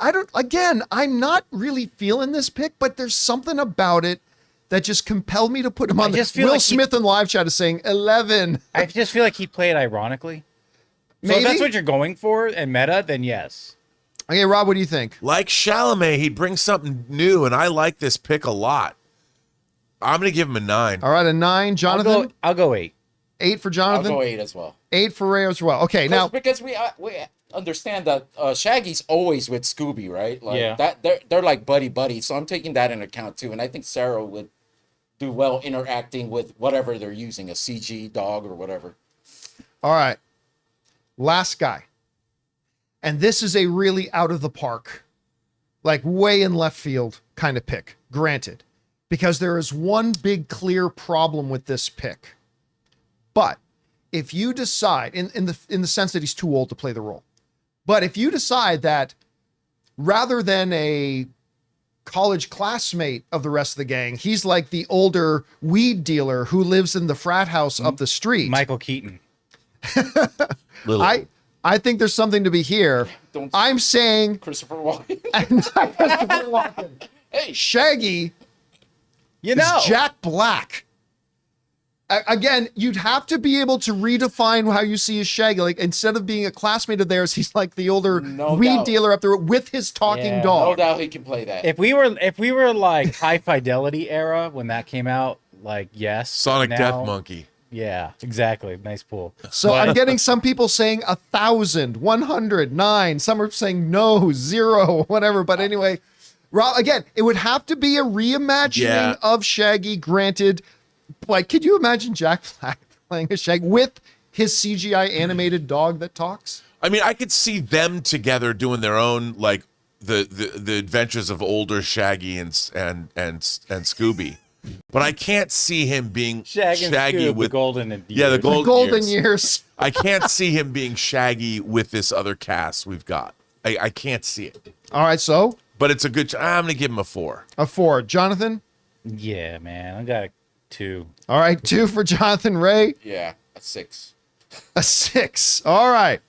I'm not really feeling this pick, but there's something about it that just compelled me to put him on. Will Smith in live chat is saying 11. I just feel like he played ironically. So Maybe? if that's what you're going for and meta, then yes. Okay, Rob, what do you think? Like Chalamet, he brings something new, and I like this pick a lot. I'm going to give him a 9. All right, a 9. Jonathan? I'll go 8. 8 for Jonathan? I'll go 8 as well. 8 for Ray as well. Okay, now... Because we understand that Shaggy's always with Scooby, right? Like, yeah. That they're like buddy, so I'm taking that into account too. And I think Sarah would do well interacting with whatever they're using, a CG dog or whatever. All right. Last guy. And this is a really out of the park, like way in left field kind of pick, granted, because there is one big clear problem with this pick. But if you decide, in the sense that he's too old to play the role, but if you decide that rather than a college classmate of the rest of the gang, he's like the older weed dealer who lives in the frat house up the street. Michael Keaton. I think there's something to be here. I'm saying Christopher Walken. Christopher Walken. Hey, Shaggy. You know, is Jack Black. Again, you'd have to be able to redefine how you see a Shaggy. Like, instead of being a classmate of theirs, he's like the older weed dealer up there with his talking dog. No doubt he can play that. If we were like High Fidelity era when that came out, like yes, Sonic Death Monkey. Yeah, exactly. Nice pool. So I'm getting some people saying 1,000, 109. Some are saying no, 0, whatever. But anyway, Rob, again, it would have to be a reimagining of Shaggy. Granted, like, could you imagine Jack Black playing a Shaggy with his CGI animated dog that talks? I mean, I could see them together doing their own, like the adventures of older Shaggy and Scooby. But I can't see him being Shaggy with the golden years. Yeah, the golden years. I can't see him being Shaggy with this other cast we've got. I can't see it. All right, so? But it's a good... I'm going to give him a 4. A 4. Jonathan? Yeah, man. I got a 2. All right, 2 for Jonathan. Ray? Yeah, a 6. A 6. All right.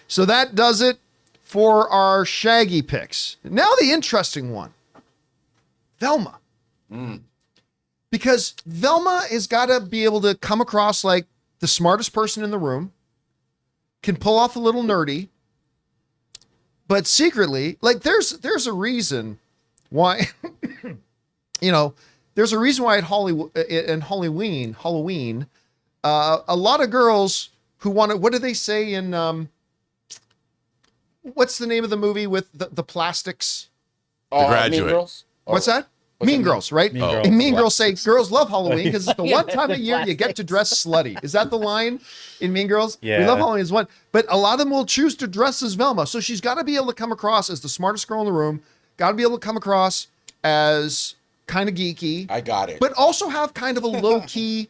So that does it for our Shaggy picks. Now the interesting one. Velma. Because Velma has got to be able to come across like the smartest person in the room, can pull off a little nerdy, but secretly, like there's a reason why, there's a reason why at Halloween, a lot of girls who want to, what do they say in what's the name of the movie with the plastics? The Graduate. Mean Girls? What's that? Mean Girls, right? Mean Girls. And Mean Girls say girls love Halloween because it's the one time a year you get to dress slutty. Is that the line in Mean Girls? Yeah. We love Halloween is one. But a lot of them will choose to dress as Velma. So she's got to be able to come across as the smartest girl in the room. Got to be able to come across as kind of geeky. I got it. But also have kind of a low-key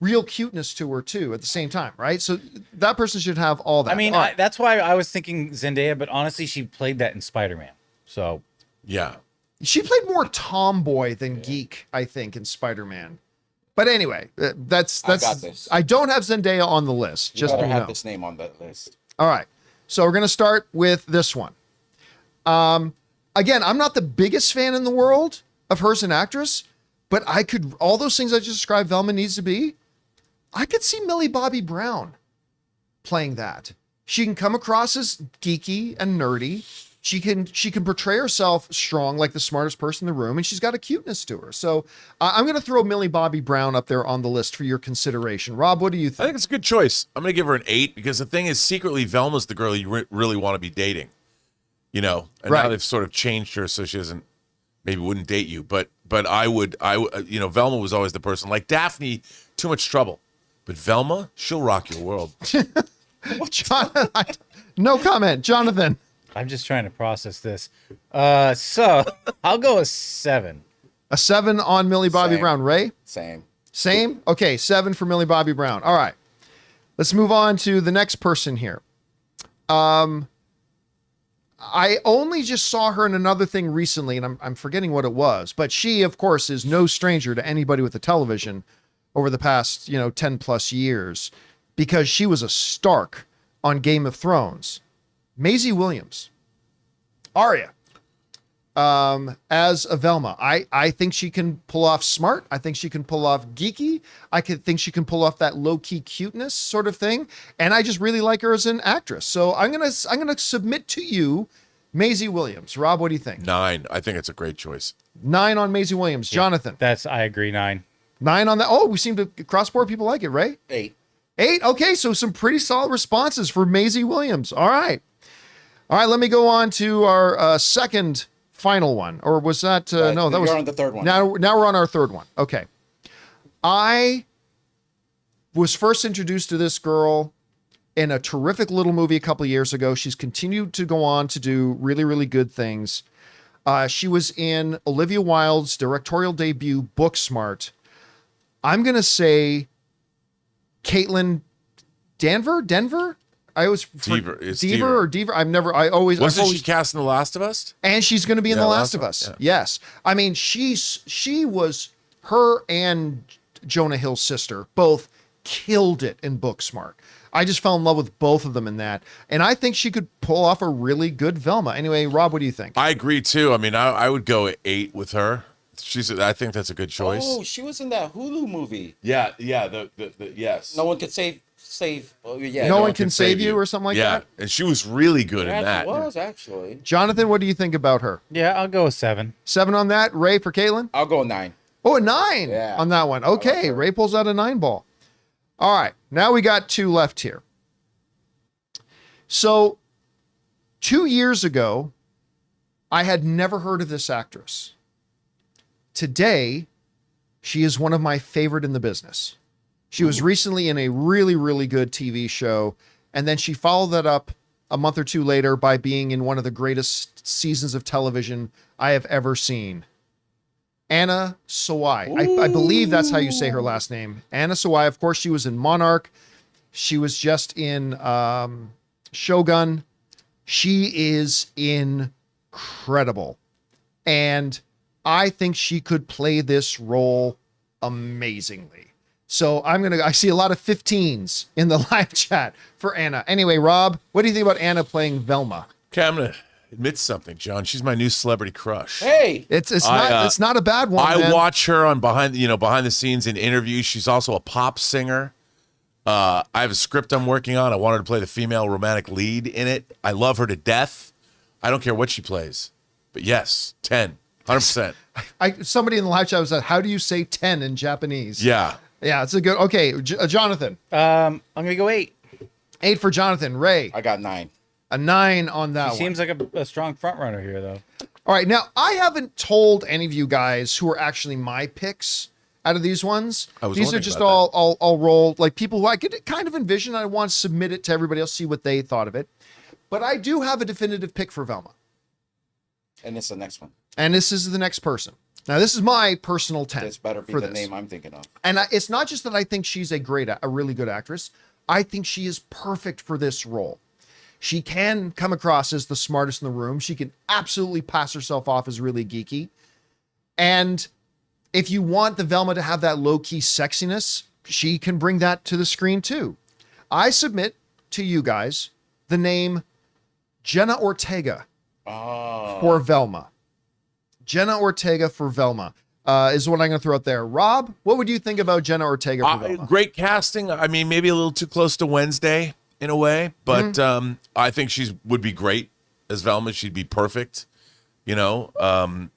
real cuteness to her too at the same time, right? So that person should have all that. I mean, that's why I was thinking Zendaya, but honestly, she played that in Spider-Man. So Yeah. she played more tomboy than geek, I think, in Spider-Man. But anyway, that's I got this. I don't have Zendaya on the list. You Just better so you have know. this name on that list. All right. So we're going to start with this one. Again, I'm not the biggest fan in the world of her as an actress, but I could, all those things I just described Velma needs to be, I could see Millie Bobby Brown playing that. She can come across as geeky and nerdy. She can portray herself strong, like the smartest person in the room, and she's got a cuteness to her. So I'm going to throw Millie Bobby Brown up there on the list for your consideration. Rob, what do you I think? think it's a good choice. I'm going to give her an 8 because the thing is, secretly, Velma's the girl you really want to be dating. You know, and Right. now they've sort of changed her so she doesn't, maybe wouldn't date you. But I would, you know, Velma was always the person. Like Daphne, too much trouble. But Velma, she'll rock your world. No comment. Jonathan. I'm just trying to process this. So I'll go a 7. A 7 on Millie Bobby Same. Brown. Ray? Same. Same? Okay, 7 for Millie Bobby Brown. All right. Let's move on to the next person here. I only just saw her in another thing recently, and I'm forgetting what it was. But she, of course, is no stranger to anybody with a television over the past, 10 plus years, because she was a Stark on Game of Thrones. Maisie Williams. Arya. As a Velma. I think she can pull off smart. I think she can pull off geeky. I think she can pull off that low-key cuteness sort of thing. And I just really like her as an actress. So I'm gonna submit to you Maisie Williams. Rob, what do you think? 9. I think it's a great choice. 9 on Maisie Williams. Jonathan. I agree, 9. 9 on that. Oh, we seem to cross-board people like it, right? 8. 8. Okay, so some pretty solid responses for Maisie Williams. All right, let me go on to our second final one. Or was that no, that was on the third one. Now we're on our third one. Okay. I was first introduced to this girl in a terrific little movie a couple of years ago. She's continued to go on to do really, really good things. She was in Olivia Wilde's directorial debut, Booksmart. I'm going to say Caitlin Denver? I always Deaver. It's Deaver. I always Wasn't she cast in The Last of Us? And she's going to be in Yeah, The Last of Us. yeah. Yes. I mean, she was, her and Jonah Hill's sister both killed it in Booksmart. I just fell in love with both of them in that. And I think she could pull off a really good Velma. Anyway, Rob, what do you think? I agree too. I mean, I would go 8 with her. I think that's a good choice. Oh, she was in that Hulu movie. Yeah. The yes. No one could save. Oh, yeah. No one can save you or something like that? And she was really good in Yeah, that. she was actually. Jonathan, what do you think about her? Yeah, I'll go a 7. 7 on that. Ray for Caitlin? I'll go 9. Oh, a 9 Yeah. on that one. Okay, her. Ray pulls out a 9 ball. All right, now we got 2 left here. So 2 years ago, I had never heard of this actress. Today, she is one of my favorite in the business. She was recently in a really, really good TV show, and then she followed that up a month or two later by being in one of the greatest seasons of television I have ever seen. Anna Sawai. I believe that's how you say her last name. Anna Sawai. Of course, she was in Monarch. She was just in Shogun. She is incredible. And I think she could play this role amazingly. So I see a lot of 15s in the live chat for Anna. Anyway, Rob, what do you think about Anna playing Velma? Okay, I'm gonna admit something, John. She's my new celebrity crush. Hey, It's not a bad one. I watch her on behind the scenes in interviews. She's also a pop singer. I have a script I'm working on. I want her to play the female romantic lead in it. I love her to death. I don't care what she plays. But yes, 10, 100%. Somebody in the live chat was like, how do you say 10 in Japanese? Yeah. Yeah, it's a good. Okay, Jonathan. I'm gonna go 8. 8 for Jonathan. Ray. I got 9. A 9 on that one. Seems like a strong front runner here, though. All right, now I haven't told any of you guys who are actually my picks out of these ones. These are just all roll, like people who I could kind of envision. I want to submit it to everybody else, see what they thought of it. But I do have a definitive pick for Velma. And it's the next one. And this is the next person. Now, this is my personal 10. This better be the name I'm thinking of. And it's not just that I think she's a really good actress. I think she is perfect for this role. She can come across as the smartest in the room. She can absolutely pass herself off as really geeky. And if you want the Velma to have that low-key sexiness, she can bring that to the screen too. I submit to you guys the name Jenna Ortega for Velma. Jenna Ortega for Velma is what I'm going to throw out there. Rob, what would you think about Jenna Ortega for Velma? Great casting. I mean, maybe a little too close to Wednesday in a way, but I think she would be great as Velma. She'd be perfect. You know, I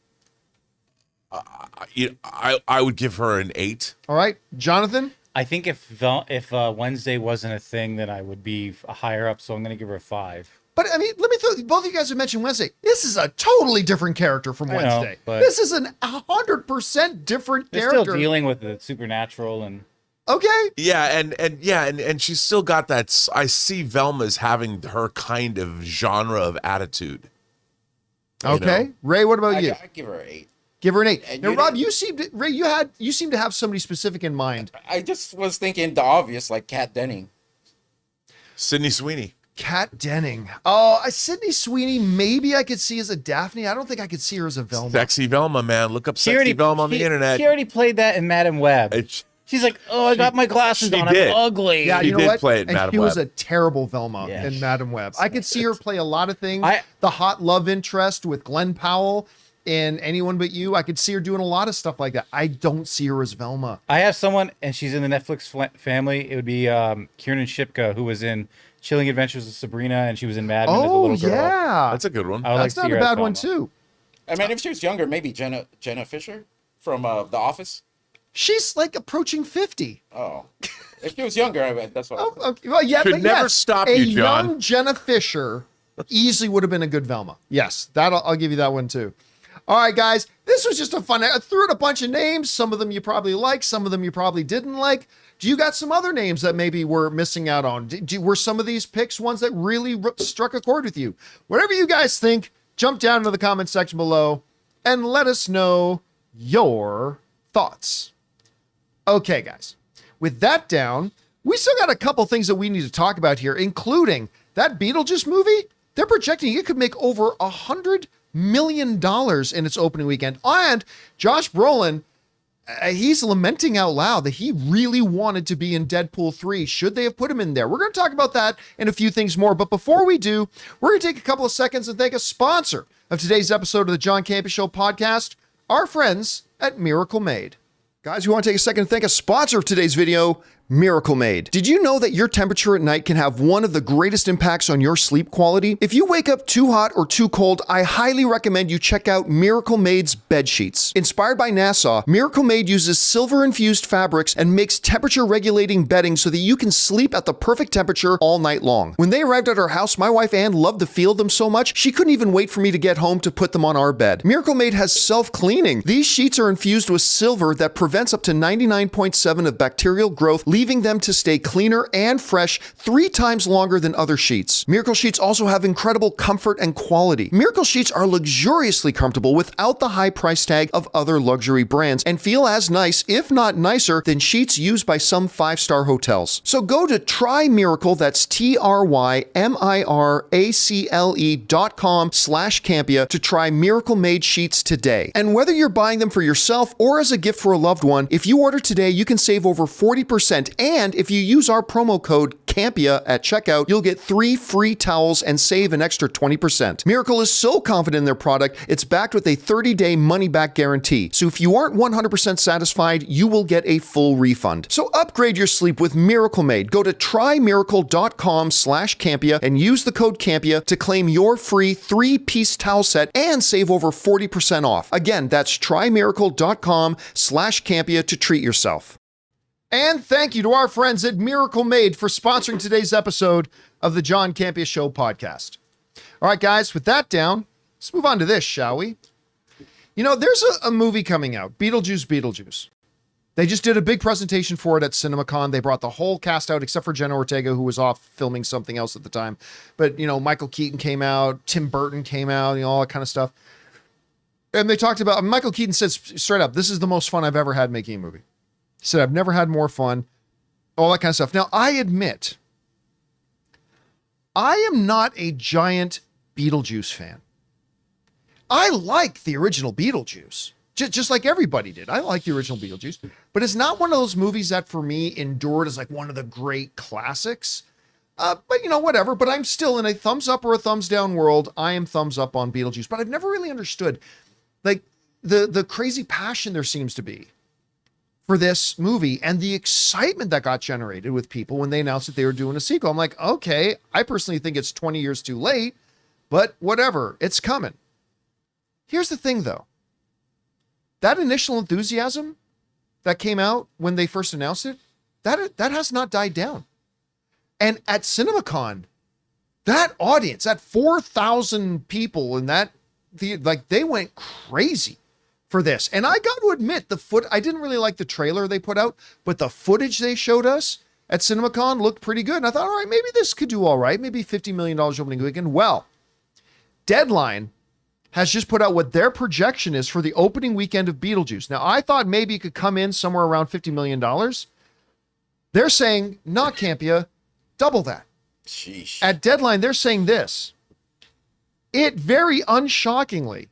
would give her an 8. All right, Jonathan? I think if Wednesday wasn't a thing, then I would be higher up, so I'm going to give her a 5. But I mean, let me throw, both of you guys have mentioned Wednesday. This is a totally different character from Wednesday. This is an 100% different character. Still dealing with the supernatural and. Okay. Yeah, and she's still got that. I see Velma as having her kind of genre of attitude. Okay, you know? Ray, what about you? I give her an 8. Give her an 8. Now, Rob, you seem to have somebody specific in mind. I just was thinking the obvious, like Kat Denning. Sydney Sweeney. Kat Denning. Oh, Sydney Sweeney, maybe I could see as a Daphne. I don't think I could see her as a Velma. Sexy Velma, man. Look up Sexy Velma on the internet. She already played that in Madam Web. She's like, I got my glasses on. I'm ugly. Yeah, you know what? Play it in Madam Web. She was a terrible Velma in Madam Web. I could see her play a lot of things. The hot love interest with Glenn Powell in Anyone But You. I could see her doing a lot of stuff like that. I don't see her as Velma. I have someone, and she's in the Netflix family. It would be Kiernan Shipka, who was in Chilling Adventures of Sabrina, and she was in Mad Men as a little girl. Yeah. That's a good one. That's not a bad one, too. I mean, if she was younger, maybe Jenna Fisher from The Office. She's like approaching 50. Oh. If she was younger, that's what okay. Well, yeah, Should never stop you, John. A young Jenna Fisher easily would have been a good Velma. Yes, I'll give you that one, too. All right, guys, this was just a fun. I threw out a bunch of names. Some of them you probably liked. Some of them you probably didn't like. Do you got some other names that maybe we're missing out on? Were some of these picks ones that really struck a chord with you? Whatever you guys think, jump down into the comment section below and let us know your thoughts. Okay, guys, with that down, we still got a couple things that we need to talk about here, including that Beetlejuice movie. They're projecting it could make over $100 million in its opening weekend. And Josh Brolin, he's lamenting out loud that he really wanted to be in Deadpool 3. Should they have put him in there? We're going to talk about that and a few things more. But before we do, we're going to take a couple of seconds and thank a sponsor of today's episode of the John Campea Show podcast, our friends at Miracle Made. Guys, we want to take a second to thank a sponsor of today's video, Miracle Made. Did you know that your temperature at night can have one of the greatest impacts on your sleep quality? If you wake up too hot or too cold, I highly recommend you check out Miracle Made's bed sheets. Inspired by NASA, Miracle Made uses silver-infused fabrics and makes temperature-regulating bedding so that you can sleep at the perfect temperature all night long. When they arrived at our house, my wife Ann loved the feel of them so much, she couldn't even wait for me to get home to put them on our bed. Miracle Made has self-cleaning. These sheets are infused with silver that prevents up to 99.7% of bacterial growth, leaving them to stay cleaner and fresh 3 times longer than other sheets. Miracle Sheets also have incredible comfort and quality. Miracle Sheets are luxuriously comfortable without the high price tag of other luxury brands and feel as nice, if not nicer, than sheets used by some 5-star hotels. So go to trymiracle, that's TRYMIRACLE.com/Campea to try Miracle Made sheets today. And whether you're buying them for yourself or as a gift for a loved one, if you order today, you can save over 40%. And if you use our promo code Campea at checkout, you'll get 3 free towels and save an extra 20%. Miracle is so confident in their product, it's backed with a 30-day money-back guarantee. So if you aren't 100% satisfied, you will get a full refund. So upgrade your sleep with Miracle Made. Go to trymiracle.com/Campea and use the code Campea to claim your free 3-piece towel set and save over 40% off. Again, that's trymiracle.com/Campea to treat yourself. And thank you to our friends at Miracle Made for sponsoring today's episode of the John Campea Show podcast. All right, guys, with that down, let's move on to this, shall we? You know, there's a movie coming out, Beetlejuice. They just did a big presentation for it at CinemaCon. They brought the whole cast out except for Jenna Ortega, who was off filming something else at the time. But, you know, Michael Keaton came out, Tim Burton came out, you know, all that kind of stuff. And they talked about, Michael Keaton said straight up, this is the most fun I've ever had making a movie. He said, I've never had more fun, all that kind of stuff. Now, I admit, I am not a giant Beetlejuice fan. I like the original Beetlejuice, just like everybody did. I like the original Beetlejuice, but it's not one of those movies that for me endured as like one of the great classics. But you know, whatever, but I'm still in a thumbs up or a thumbs down world. I am thumbs up on Beetlejuice, but I've never really understood like the crazy passion there seems to be for this movie and the excitement that got generated with people when they announced that they were doing a sequel. I'm like, okay, I personally think it's 20 years too late, but whatever, it's coming. Here's the thing though. That initial enthusiasm that came out when they first announced it, that has not died down. And at CinemaCon, that audience, that 4,000 people in that theater, like they went crazy for this. And I got to admit, I didn't really like the trailer they put out, but the footage they showed us at CinemaCon looked pretty good. And I thought, all right, maybe this could do all right. Maybe $50 million opening weekend. Well, Deadline has just put out what their projection is for the opening weekend of Beetlejuice. Now, I thought maybe it could come in somewhere around $50 million. They're saying, not Campea, double that. Sheesh. At Deadline, they're saying this. It very unshockingly,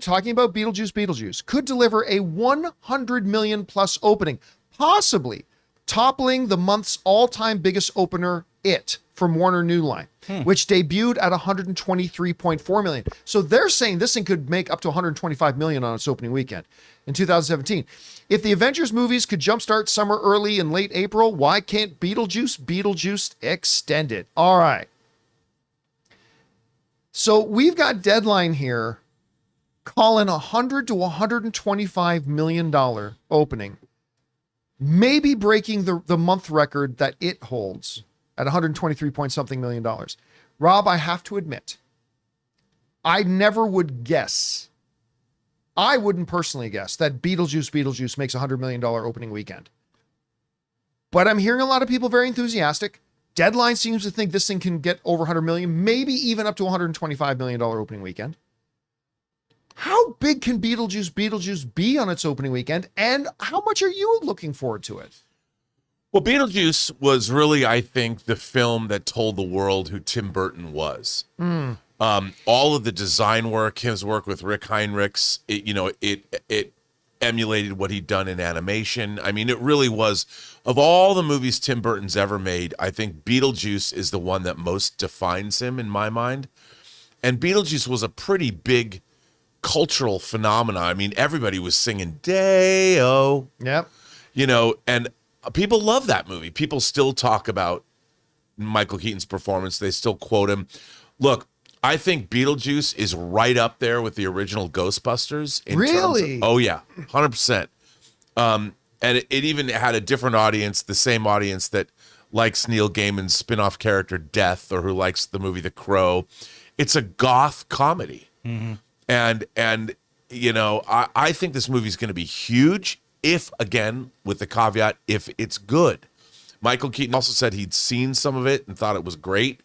talking about Beetlejuice, could deliver a 100 million plus opening, possibly toppling the month's all-time biggest opener, It, from Warner New Line, which debuted at 123.4 million. So they're saying this thing could make up to 125 million on its opening weekend in 2017. If the Avengers movies could jumpstart summer early in late April, why can't Beetlejuice extend it? All right. So we've got Deadline here calling $100 to $125 million opening, maybe breaking the month record that It holds at 123 point something million dollars. Rob, I have to admit, I never would guess. I wouldn't personally guess that Beetlejuice makes $100 million opening weekend. But I'm hearing a lot of people very enthusiastic. Deadline seems to think this thing can get over 100 million, maybe even up to $125 million opening weekend. How big can Beetlejuice be on its opening weekend? And how much are you looking forward to it? Well, Beetlejuice was really, I think, the film that told the world who Tim Burton was. All of the design work, his work with Rick Heinrichs, it emulated what he'd done in animation. I mean, it really was, of all the movies Tim Burton's ever made, I think Beetlejuice is the one that most defines him in my mind. And Beetlejuice was a pretty big cultural phenomenon. I mean, everybody was singing Day-O. Yep. And people love that movie. People still talk about Michael Keaton's performance. They still quote him. Look, I think Beetlejuice is right up there with the original Ghostbusters. Really? Oh, yeah, 100%. And it even had a different audience, the same audience that likes Neil Gaiman's spin-off character Death, or who likes the movie The Crow. It's a goth comedy. Mm-hmm. And I think this movie is going to be huge if, again, with the caveat, if it's good. Michael Keaton also said he'd seen some of it and thought it was great.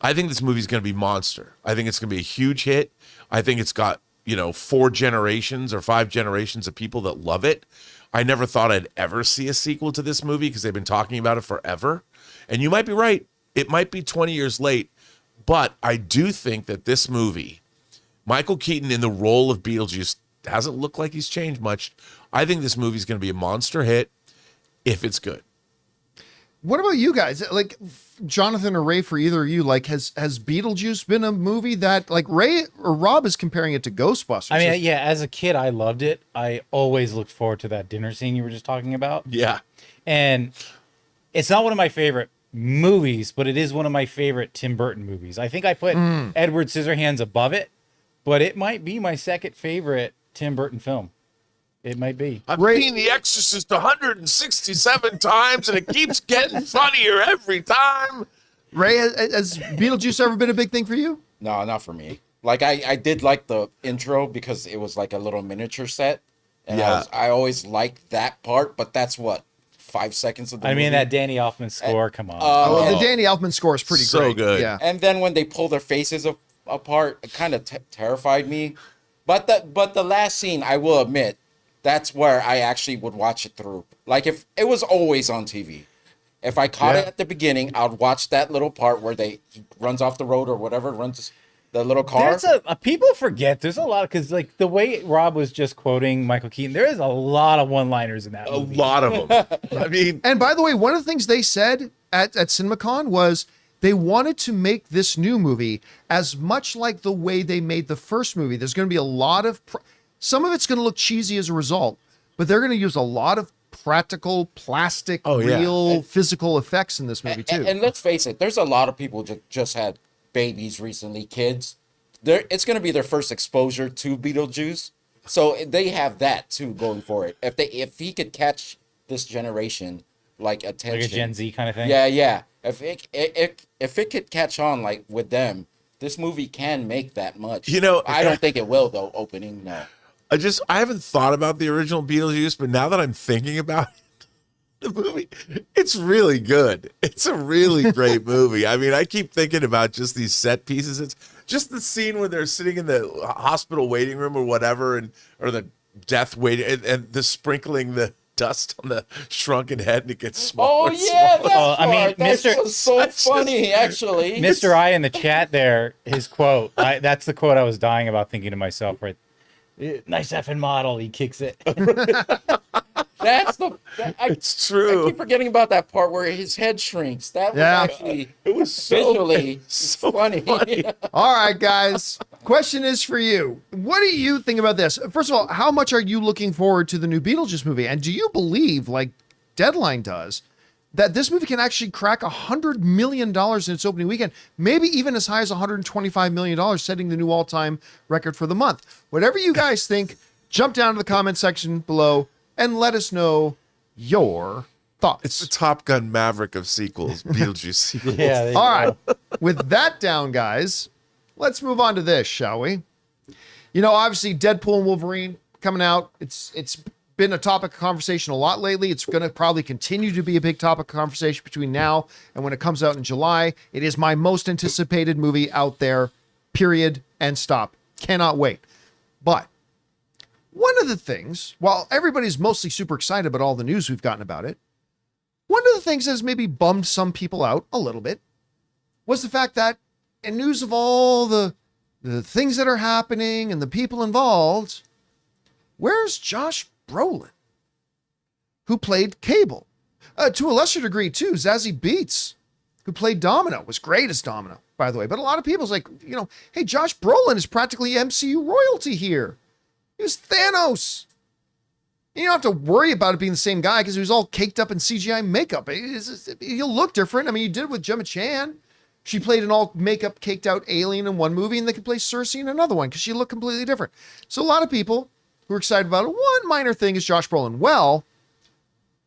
I think this movie is going to be monster. I think it's going to be a huge hit. I think it's got, 4 generations or 5 generations of people that love it. I never thought I'd ever see a sequel to this movie because they've been talking about it forever. And you might be right. It might be 20 years late. But I do think that this movie, Michael Keaton in the role of Beetlejuice, hasn't looked like he's changed much. I think this movie is going to be a monster hit if it's good. What about you guys? Like, Jonathan or Ray, for either of you, like, has Beetlejuice been a movie that, like, Ray or Rob is comparing it to Ghostbusters? I mean, yeah, as a kid, I loved it. I always looked forward to that dinner scene you were just talking about. Yeah. And it's not one of my favorite movies, but it is one of my favorite Tim Burton movies. I think I put Edward Scissorhands above it, but it might be my second favorite Tim Burton film. It might be. I've seen The Exorcist 167 times, and it keeps getting funnier every time. Ray, has Beetlejuice ever been a big thing for you? No, not for me. Like I did like the intro because it was like a little miniature set, and I always liked that part. But that's what 5 seconds of the movie. I mean, that Danny Elfman score. Come on. The Danny Elfman score is pretty So great. good. Yeah. And then when they pull their faces apart, it kind of terrified me. But the last scene, I will admit, that's where I actually would watch it through. Like if it was always on TV. If I caught it at the beginning, I'd watch that little part where he runs off the road or whatever, runs the little car. There's people forget there's a lot because like the way Rob was just quoting Michael Keaton, there is a lot of one-liners in that movie. A lot of them. I mean, and by the way, one of the things they said at CinemaCon was they wanted to make this new movie as much like the way they made the first movie. There's going to be a lot of some of it's going to look cheesy as a result, but they're going to use a lot of practical, plastic, real, physical effects in this movie too. And let's face it, there's a lot of people just had babies recently, kids. It's going to be their first exposure to Beetlejuice, so they have that too going for it. If he could catch this generation like attention, like a Gen Z kind of thing. Yeah. If it could catch on like with them, this movie can make that much. I don't think it will though. Opening, no. I haven't thought about the original Beetlejuice, but now that I'm thinking about it, the movie, it's really good. It's a really great movie. I mean, I keep thinking about just these set pieces. It's just the scene where they're sitting in the hospital waiting room or whatever, or the death waiting, and the sprinkling the dust on the shrunken head and it gets smaller. Oh yeah, that's Mr. so funny actually. Mr. I in the chat there, his quote. That's the quote I was dying about thinking to myself. Right. Nice effing model. He kicks it. It's true. I keep forgetting about that part where his head shrinks. That was actually it was visually so funny. All right, guys. Question is for you. What do you think about this? First of all, how much are you looking forward to the new Beetlejuice movie? And do you believe, like Deadline does, that this movie can actually crack $100 million in its opening weekend, maybe even as high as $125 million, setting the new all-time record for the month? Whatever you guys think, jump down to the comment section below and let us know your thoughts. It's the Top Gun Maverick of sequels, Beetlejuice sequels. Yeah. All right. With that down, guys, let's move on to this, shall we? Obviously, Deadpool and Wolverine coming out. It's been a topic of conversation a lot lately. It's going to probably continue to be a big topic of conversation between now and when it comes out in July. It is my most anticipated movie out there, period, and stop. Cannot wait. But one of the things, while everybody's mostly super excited about all the news we've gotten about it, one of the things that has maybe bummed some people out a little bit was the fact that in news of all the things that are happening and the people involved, where's Josh Brolin, who played Cable? To a lesser degree, too, Zazie Beetz, who played Domino, was great as Domino, by the way. But a lot of people's like, hey, Josh Brolin is practically MCU royalty here. He was Thanos. You don't have to worry about it being the same guy because he was all caked up in CGI makeup. He'll look different. I mean, you did it with Gemma Chan. She played an all makeup caked out alien in one movie, and they could play Cersei in another one because she looked completely different. So a lot of people who are excited about it. One minor thing is Josh Brolin. Well,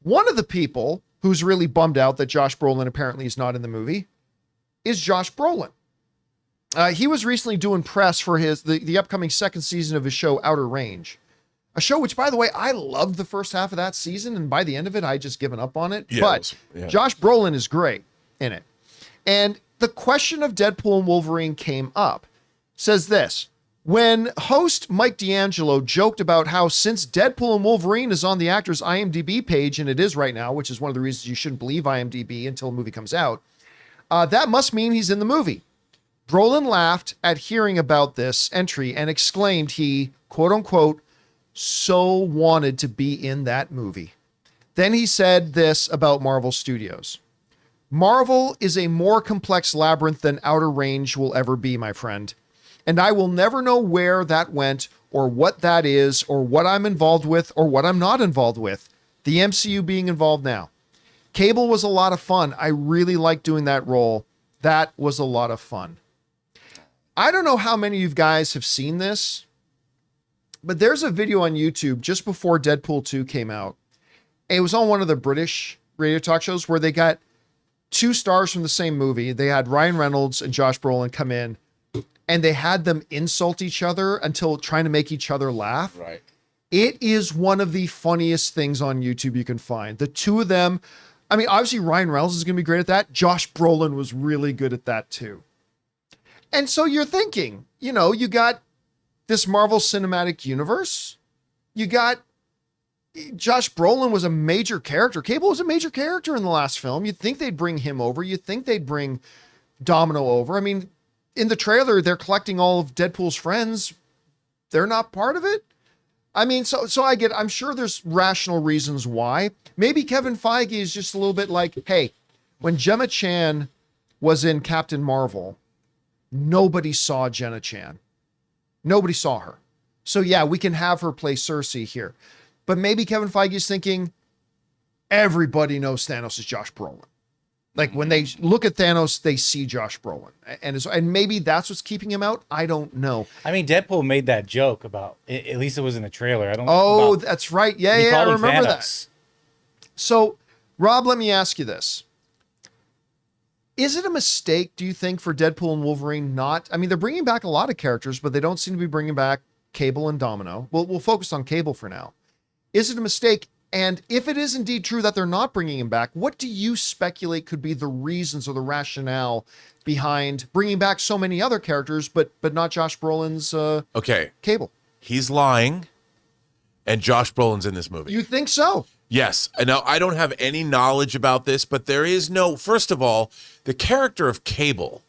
one of the people who's really bummed out that Josh Brolin apparently is not in the movie is Josh Brolin. He was recently doing press for the upcoming second season of his show Outer Range. A show which, by the way, I loved the first half of that season, and by the end of it, I just given up on it. Yeah, Josh Brolin is great in it. And the question of Deadpool and Wolverine came up. Says this: when host Mike D'Angelo joked about how since Deadpool and Wolverine is on the actor's IMDb page, and it is right now, which is one of the reasons you shouldn't believe IMDb until a movie comes out, that must mean he's in the movie. Brolin laughed at hearing about this entry and exclaimed he, quote unquote, so wanted to be in that movie. Then he said this about Marvel Studios. Marvel is a more complex labyrinth than Outer Range will ever be, my friend. And I will never know where that went or what that is or what I'm involved with or what I'm not involved with. The MCU being involved now. Cable was a lot of fun. I really liked doing that role. That was a lot of fun. I don't know how many of you guys have seen this, but there's a video on YouTube just before Deadpool 2 came out. It was on one of the British radio talk shows where they got two stars from the same movie. They had Ryan Reynolds and Josh Brolin come in, and they had them insult each other until trying to make each other laugh. Right. It is one of the funniest things on YouTube you can find. The two of them, I mean, obviously Ryan Reynolds is going to be great at that. Josh Brolin was really good at that too. And so you're thinking, you know, you got this Marvel Cinematic Universe. You got Josh Brolin was a major character. Cable was a major character in the last film. You'd think they'd bring him over. You'd think they'd bring Domino over. I mean, in the trailer, they're collecting all of Deadpool's friends. They're not part of it. I mean, so I'm sure there's rational reasons why. Maybe Kevin Feige is just a little bit like, hey, when Gemma Chan was in Captain Marvel, nobody saw Jenna Chan. Nobody saw her. So yeah, we can have her play Cersei here. But maybe Kevin Feige is thinking, everybody knows Thanos is Josh Brolin. Like when they look at Thanos, they see Josh Brolin. And maybe that's what's keeping him out. I don't know. I mean, Deadpool made that joke about, at least it was in the trailer. That's right. Yeah, I remember that. So, Rob, let me ask you this. Is it a mistake, do you think, for Deadpool and Wolverine not? I mean, they're bringing back a lot of characters, but they don't seem to be bringing back Cable and Domino. We'll focus on Cable for now. Is it a mistake? And if it is indeed true that they're not bringing him back, what do you speculate could be the reasons or the rationale behind bringing back so many other characters, but not Josh Brolin's Cable? He's lying, and Josh Brolin's in this movie. You think so? Yes. Now, I don't have any knowledge about this, but there is no... First of all, the character of Cable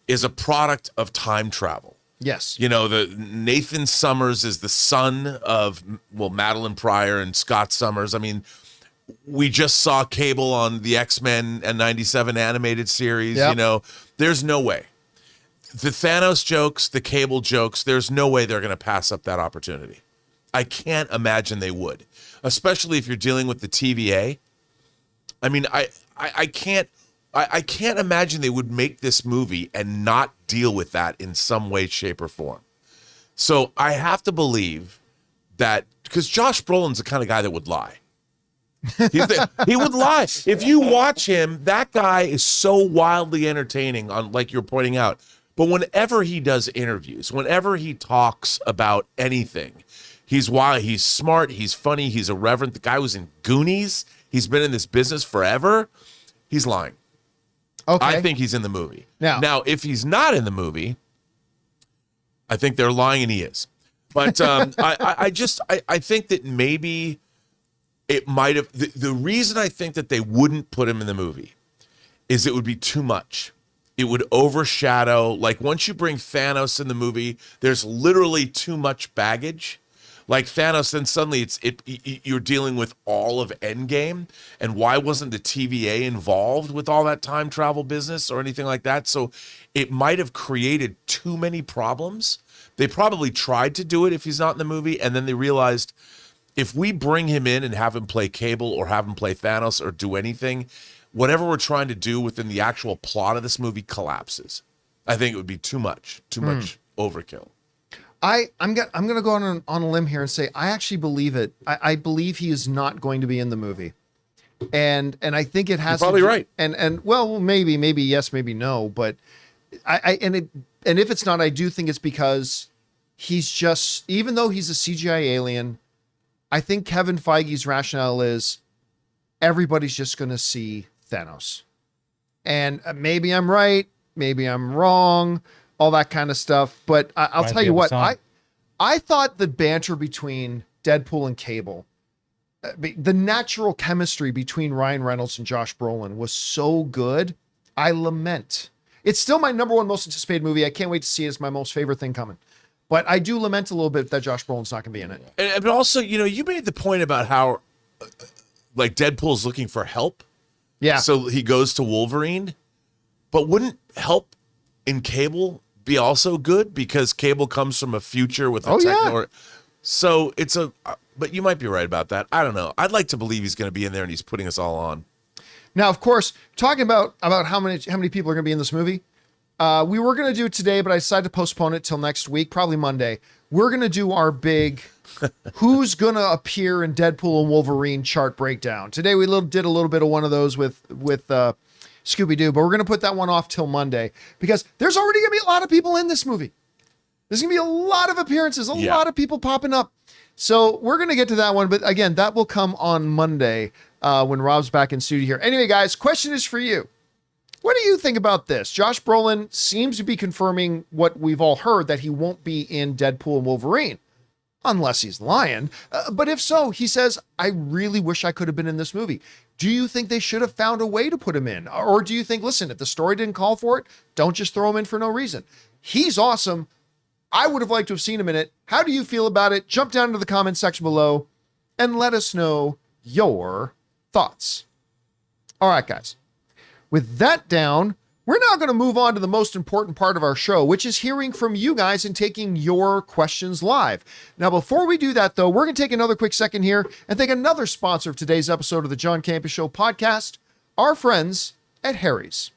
is a product of time travel. Yes. You know, the Nathan Summers is the son of, Madeline Pryor and Scott Summers. I mean, we just saw Cable on the X-Men and 97 animated series. Yep. You know, there's no way. The Thanos jokes, the Cable jokes, there's no way they're going to pass up that opportunity. I can't imagine they would, especially if you're dealing with the TVA. I mean, I can't imagine they would make this movie and not deal with that in some way, shape, or form. So I have to believe that, because Josh Brolin's the kind of guy that would lie. He would lie. If you watch him, that guy is so wildly entertaining, on like you're pointing out. But whenever he does interviews, whenever he talks about anything, he's wild, he's smart, he's funny, he's irreverent. The guy was in Goonies. He's been in this business forever. He's lying. Okay. I think he's in the movie. Now, if he's not in the movie, I think they're lying and he is. But I think that maybe it might have... The reason I think that they wouldn't put him in the movie is it would be too much. It would overshadow... Like, once you bring Thanos in the movie, there's literally too much baggage. Like Thanos, then suddenly you're dealing with all of Endgame, and why wasn't the TVA involved with all that time travel business or anything like that? So it might have created too many problems. They probably tried to do it if he's not in the movie, and then they realized if we bring him in and have him play Cable or have him play Thanos or do anything, whatever we're trying to do within the actual plot of this movie collapses. I think it would be too much overkill. I'm gonna go on a limb here and say I actually believe it. I believe he is not going to be in the movie, and I think it has. You're probably right. And well, maybe yes, maybe no, but and if it's not, I do think it's because he's just, even though he's a CGI alien, I think Kevin Feige's rationale is everybody's just gonna see Thanos, and maybe I'm right, maybe I'm wrong. All that kind of stuff. But I'll tell you what, I thought the banter between Deadpool and Cable, the natural chemistry between Ryan Reynolds and Josh Brolin was so good. I lament. It's still my number one most anticipated movie. I can't wait to see it. It's my most favorite thing coming. But I do lament a little bit that Josh Brolin's not going to be in it. And also, you know, you made the point about how like Deadpool's looking for help. Yeah. So he goes to Wolverine. But wouldn't help in Cable be also good, because Cable comes from a future with a so it's but you might be right about that. I don't know. I'd like to believe he's going to be in there and he's putting us all on. Now, of course, talking about how many people are going to be in this movie, we were going to do it today, but I decided to postpone it till next week, probably Monday. We're going to do our big who's going to appear in Deadpool and Wolverine chart breakdown. Today we did a little bit of one of those with Scooby-Doo, but we're going to put that one off till Monday because there's already going to be a lot of people in this movie. There's going to be a lot of appearances, a Yeah. lot of people popping up. So we're going to get to that one. But again, that will come on Monday when Rob's back in studio here. Anyway, guys, question is for you. What do you think about this? Josh Brolin seems to be confirming what we've all heard, that he won't be in Deadpool and Wolverine. Unless he's lying. But if so, he says, I really wish I could have been in this movie. Do you think they should have found a way to put him in? Or do you think, listen, if the story didn't call for it, don't just throw him in for no reason? He's awesome. I would have liked to have seen him in it. How do you feel about it? Jump down into the comments section below and let us know your thoughts. All right, guys. With that down, we're now going to move on to the most important part of our show, which is hearing from you guys and taking your questions live. Now, before we do that, though, we're going to take another quick second here and thank another sponsor of today's episode of the John Campea Show podcast, our friends at Harry's.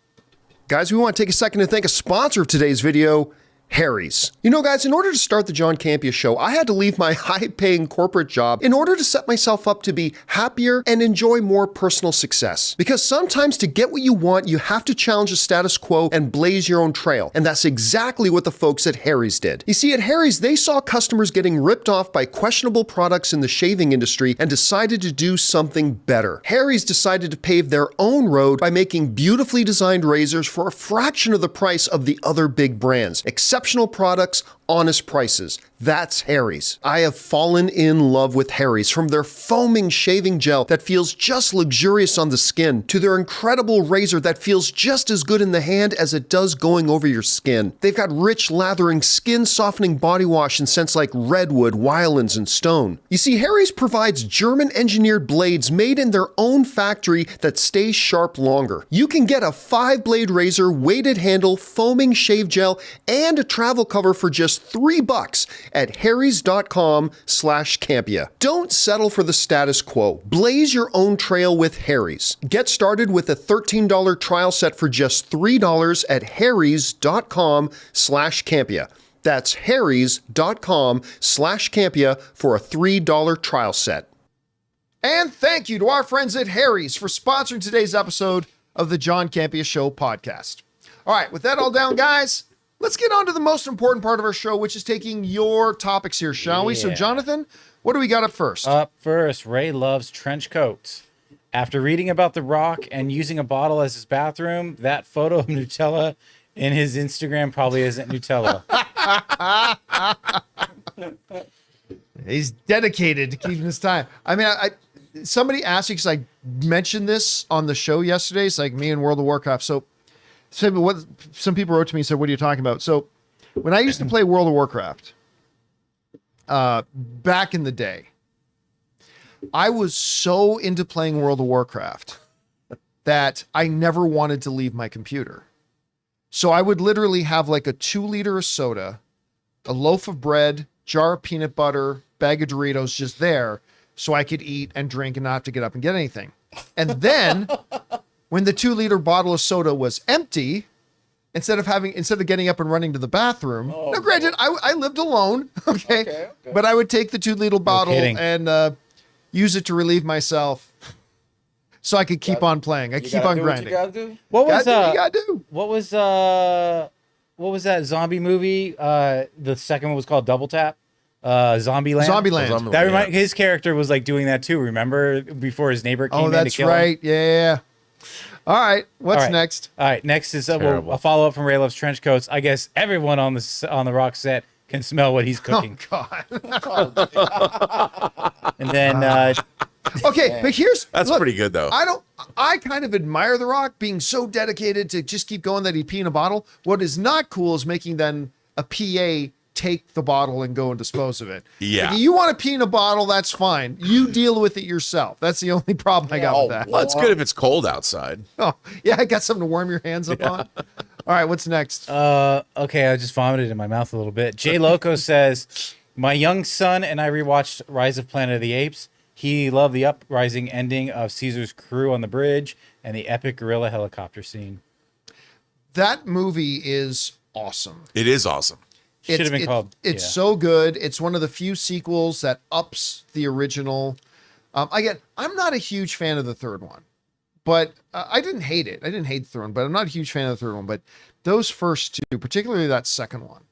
Guys, we want to take a second to thank a sponsor of today's video, Harry's. You know, guys, in order to start the John Campea Show, I had to leave my high-paying corporate job in order to set myself up to be happier and enjoy more personal success. Because sometimes to get what you want, you have to challenge the status quo and blaze your own trail. And that's exactly what the folks at Harry's did. You see, at Harry's, they saw customers getting ripped off by questionable products in the shaving industry and decided to do something better. Harry's decided to pave their own road by making beautifully designed razors for a fraction of the price of the other big brands. Exceptional products, honest prices. That's Harry's. I have fallen in love with Harry's, from their foaming shaving gel that feels just luxurious on the skin to their incredible razor that feels just as good in the hand as it does going over your skin. They've got rich, lathering, skin-softening body wash in scents like redwood, wildlands, and stone. You see, Harry's provides German-engineered blades made in their own factory that stay sharp longer. You can get a 5-blade razor, weighted handle, foaming shave gel, and a travel cover for just $3 at harrys.com/Campea. Don't settle for the status quo. Blaze your own trail with Harry's. Get started with a $13 trial set for just $3 at harrys.com/Campea. That's harrys.com/Campea for a $3 trial set. And thank you to our friends at Harry's for sponsoring today's episode of the John Campea Show podcast. All right, with that all down, guys, let's get on to the most important part of our show, which is taking your topics here, shall we? So, Jonathan, what do we got up first? Up first, Ray loves trench coats. After reading about The Rock and using a bottle as his bathroom, that photo of Nutella in his Instagram probably isn't Nutella. He's dedicated to keeping his time. I mean, somebody asked me, because I mentioned this on the show yesterday. It's like me and World of Warcraft. So some people wrote to me and said, what are you talking about? So when I used to play World of Warcraft, back in the day, I was so into playing World of Warcraft that I never wanted to leave my computer. So I would literally have like a 2-liter of soda, a loaf of bread, jar of peanut butter, bag of Doritos just there so I could eat and drink and not have to get up and get anything. And then when the 2-liter bottle of soda was empty, instead of getting up and running to the bathroom, now granted, I lived alone, okay, but I would take the 2-liter bottle and use it to relieve myself so I could keep on playing. I keep on grinding. What was that zombie movie? The second one was called Double Tap. Zombieland. Zombieland. His character was like doing that too. Remember before his neighbor came in to kill him? Oh, that's right. Yeah. All right. What's next? All right. Next is a follow up from Ray Loves Trench Coats. I guess everyone on the Rock set can smell what he's cooking. Oh God. And then okay, but that's pretty good though. I kind of admire The Rock being so dedicated to just keep going that he'd pee in a bottle. What is not cool is making then a PA take the bottle and go and dispose of it. Yeah. Like, you want to pee in a bottle, that's fine. You deal with it yourself. That's the only problem I got with that. Well, it's good if it's cold outside. Oh, yeah, I got something to warm your hands up on. All right, what's next? Okay, I just vomited in my mouth a little bit. Jay Loco says, my young son and I rewatched Rise of Planet of the Apes. He loved the uprising ending of Caesar's crew on the bridge and the epic gorilla helicopter scene. That movie is awesome. It is awesome. Should have been called. It's so good. It's one of the few sequels that ups the original. Again, I'm not a huge fan of the third one, but I didn't hate it. I didn't hate the third one, but I'm not a huge fan of the third one. But those first two, particularly that second one,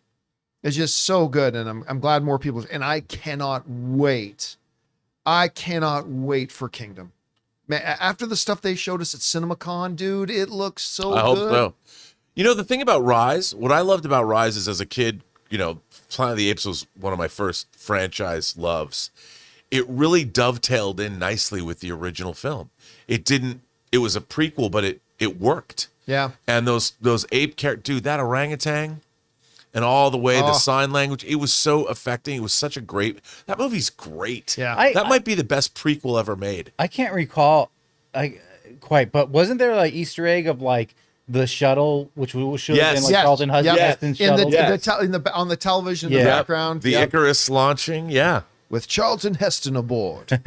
It's just so good, and I'm glad more people. And I cannot wait. I cannot wait for Kingdom. Man, after the stuff they showed us at CinemaCon, dude, it looks so good. I hope so. You know, the thing about Rise, what I loved about Rise is as a kid, you know, Planet of the Apes was one of my first franchise loves. It really dovetailed in nicely with the original film. It was a prequel, but it worked. Yeah. And those ape characters, dude, that orangutan and all the way, the sign language, it was so affecting. It was such a that movie's great. Yeah. That might be the best prequel ever made. I can't recall quite, but wasn't there like Easter egg of like the shuttle, which should have been like Charlton Heston's shuttle? On the television in the background. The Icarus launching, with Charlton Heston aboard.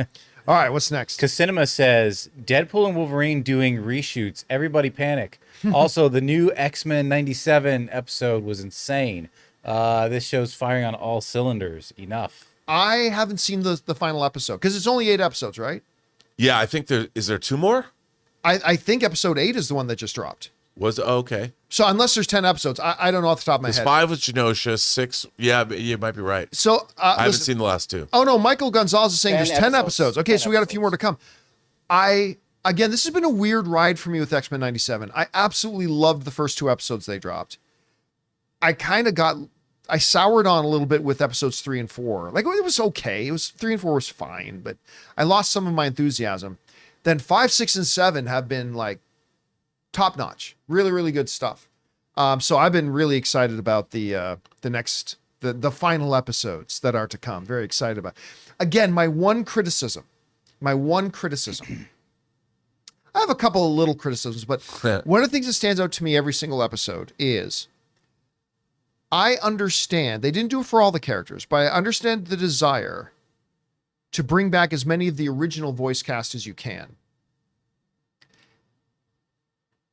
All right, what's next? Because Cinema says Deadpool and Wolverine doing reshoots. Everybody panic. Also, the new X-Men 97 episode was insane. This show's firing on all cylinders. Enough. I haven't seen the final episode because it's only 8 episodes, right? Yeah, I think is there 2 more? I think episode 8 is the one that just dropped. Okay. So unless there's 10 episodes, I don't know off the top of my head. 5 with Genosha, 6. Yeah, but you might be right. So I haven't seen the last 2. Oh no, Michael Gonzalez is saying there's 10 episodes. Okay, so we got a few more to come. Again, this has been a weird ride for me with X-Men 97. I absolutely loved the first 2 episodes they dropped. I soured on a little bit with episodes 3 and 4. Like, it was okay. 3 and 4 was fine, but I lost some of my enthusiasm. Then 5, 6, and 7 have been like top notch, really, really good stuff. So I've been really excited about the final episodes that are to come. Very excited about. Again, my one criticism. I have a couple of little criticisms, but one of the things that stands out to me every single episode is I understand they didn't do it for all the characters, but I understand the desire to bring back as many of the original voice cast as you can.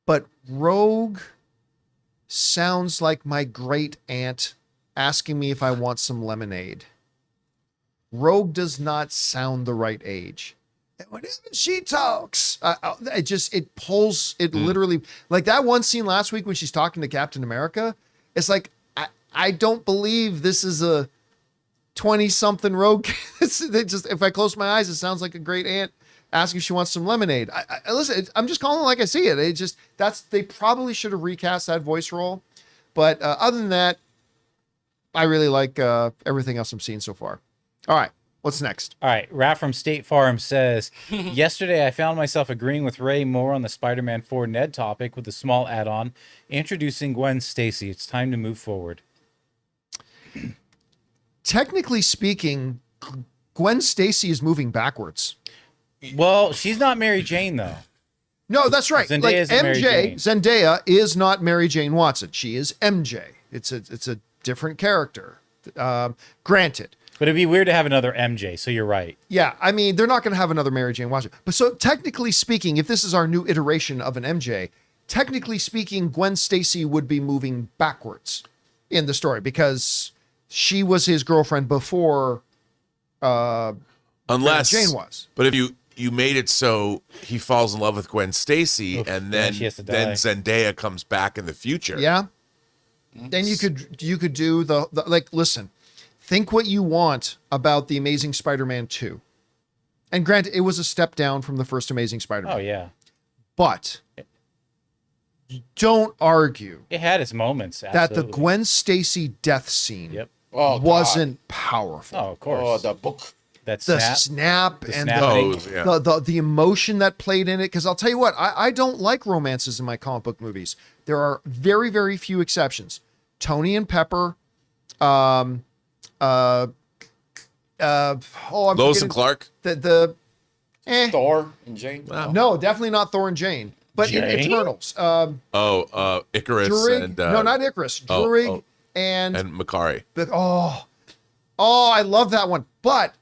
But Rogue sounds like my great aunt asking me if I want some lemonade. Rogue does not sound the right age. And whenever she talks, it pulls, it literally, like that one scene last week when she's talking to Captain America, it's like, I don't believe this is a 20-something Rogue. If I close my eyes, it sounds like a great aunt asking if she wants some lemonade. Listen, I'm just calling it like I see it. They probably should have recast that voice role. But other than that, I really like everything else I'm seeing so far. All right. What's next? All right. Raph from State Farm says, yesterday I found myself agreeing with Ray more on the Spider-Man 4 Ned topic with a small add-on. Introducing Gwen Stacy. It's time to move forward. Technically speaking, Gwen Stacy is moving backwards. Well, she's not Mary Jane, though. No, that's right. Zendaya's like MJ, Zendaya is not Mary Jane Watson. She is MJ. It's a different character. Granted. But it'd be weird to have another MJ, so you're right. Yeah, I mean, they're not going to have another Mary Jane Watson. But so technically speaking, if this is our new iteration of an MJ, technically speaking, Gwen Stacy would be moving backwards in the story because she was his girlfriend before Mary Jane was. But if you made it so he falls in love with Gwen Stacy and then Zendaya comes back in the future. Yeah. Then you could do the like, listen, think what you want about the Amazing Spider-Man 2. And granted, it was a step down from the first Amazing Spider-Man. Oh, yeah. But don't argue it had its moments. That the Gwen Stacy death scene wasn't powerful. Oh, of course. Oh, the book. The snap and the emotion that played in it. Because I'll tell you what, I don't like romances in my comic book movies. There are very, very few exceptions. Tony and Pepper, Lois and Clark, Thor and Jane. Wow. No, definitely not Thor and Jane. But in Eternals, Icarus Druig, and no, not Icarus, Druig and Makari. I love that one. But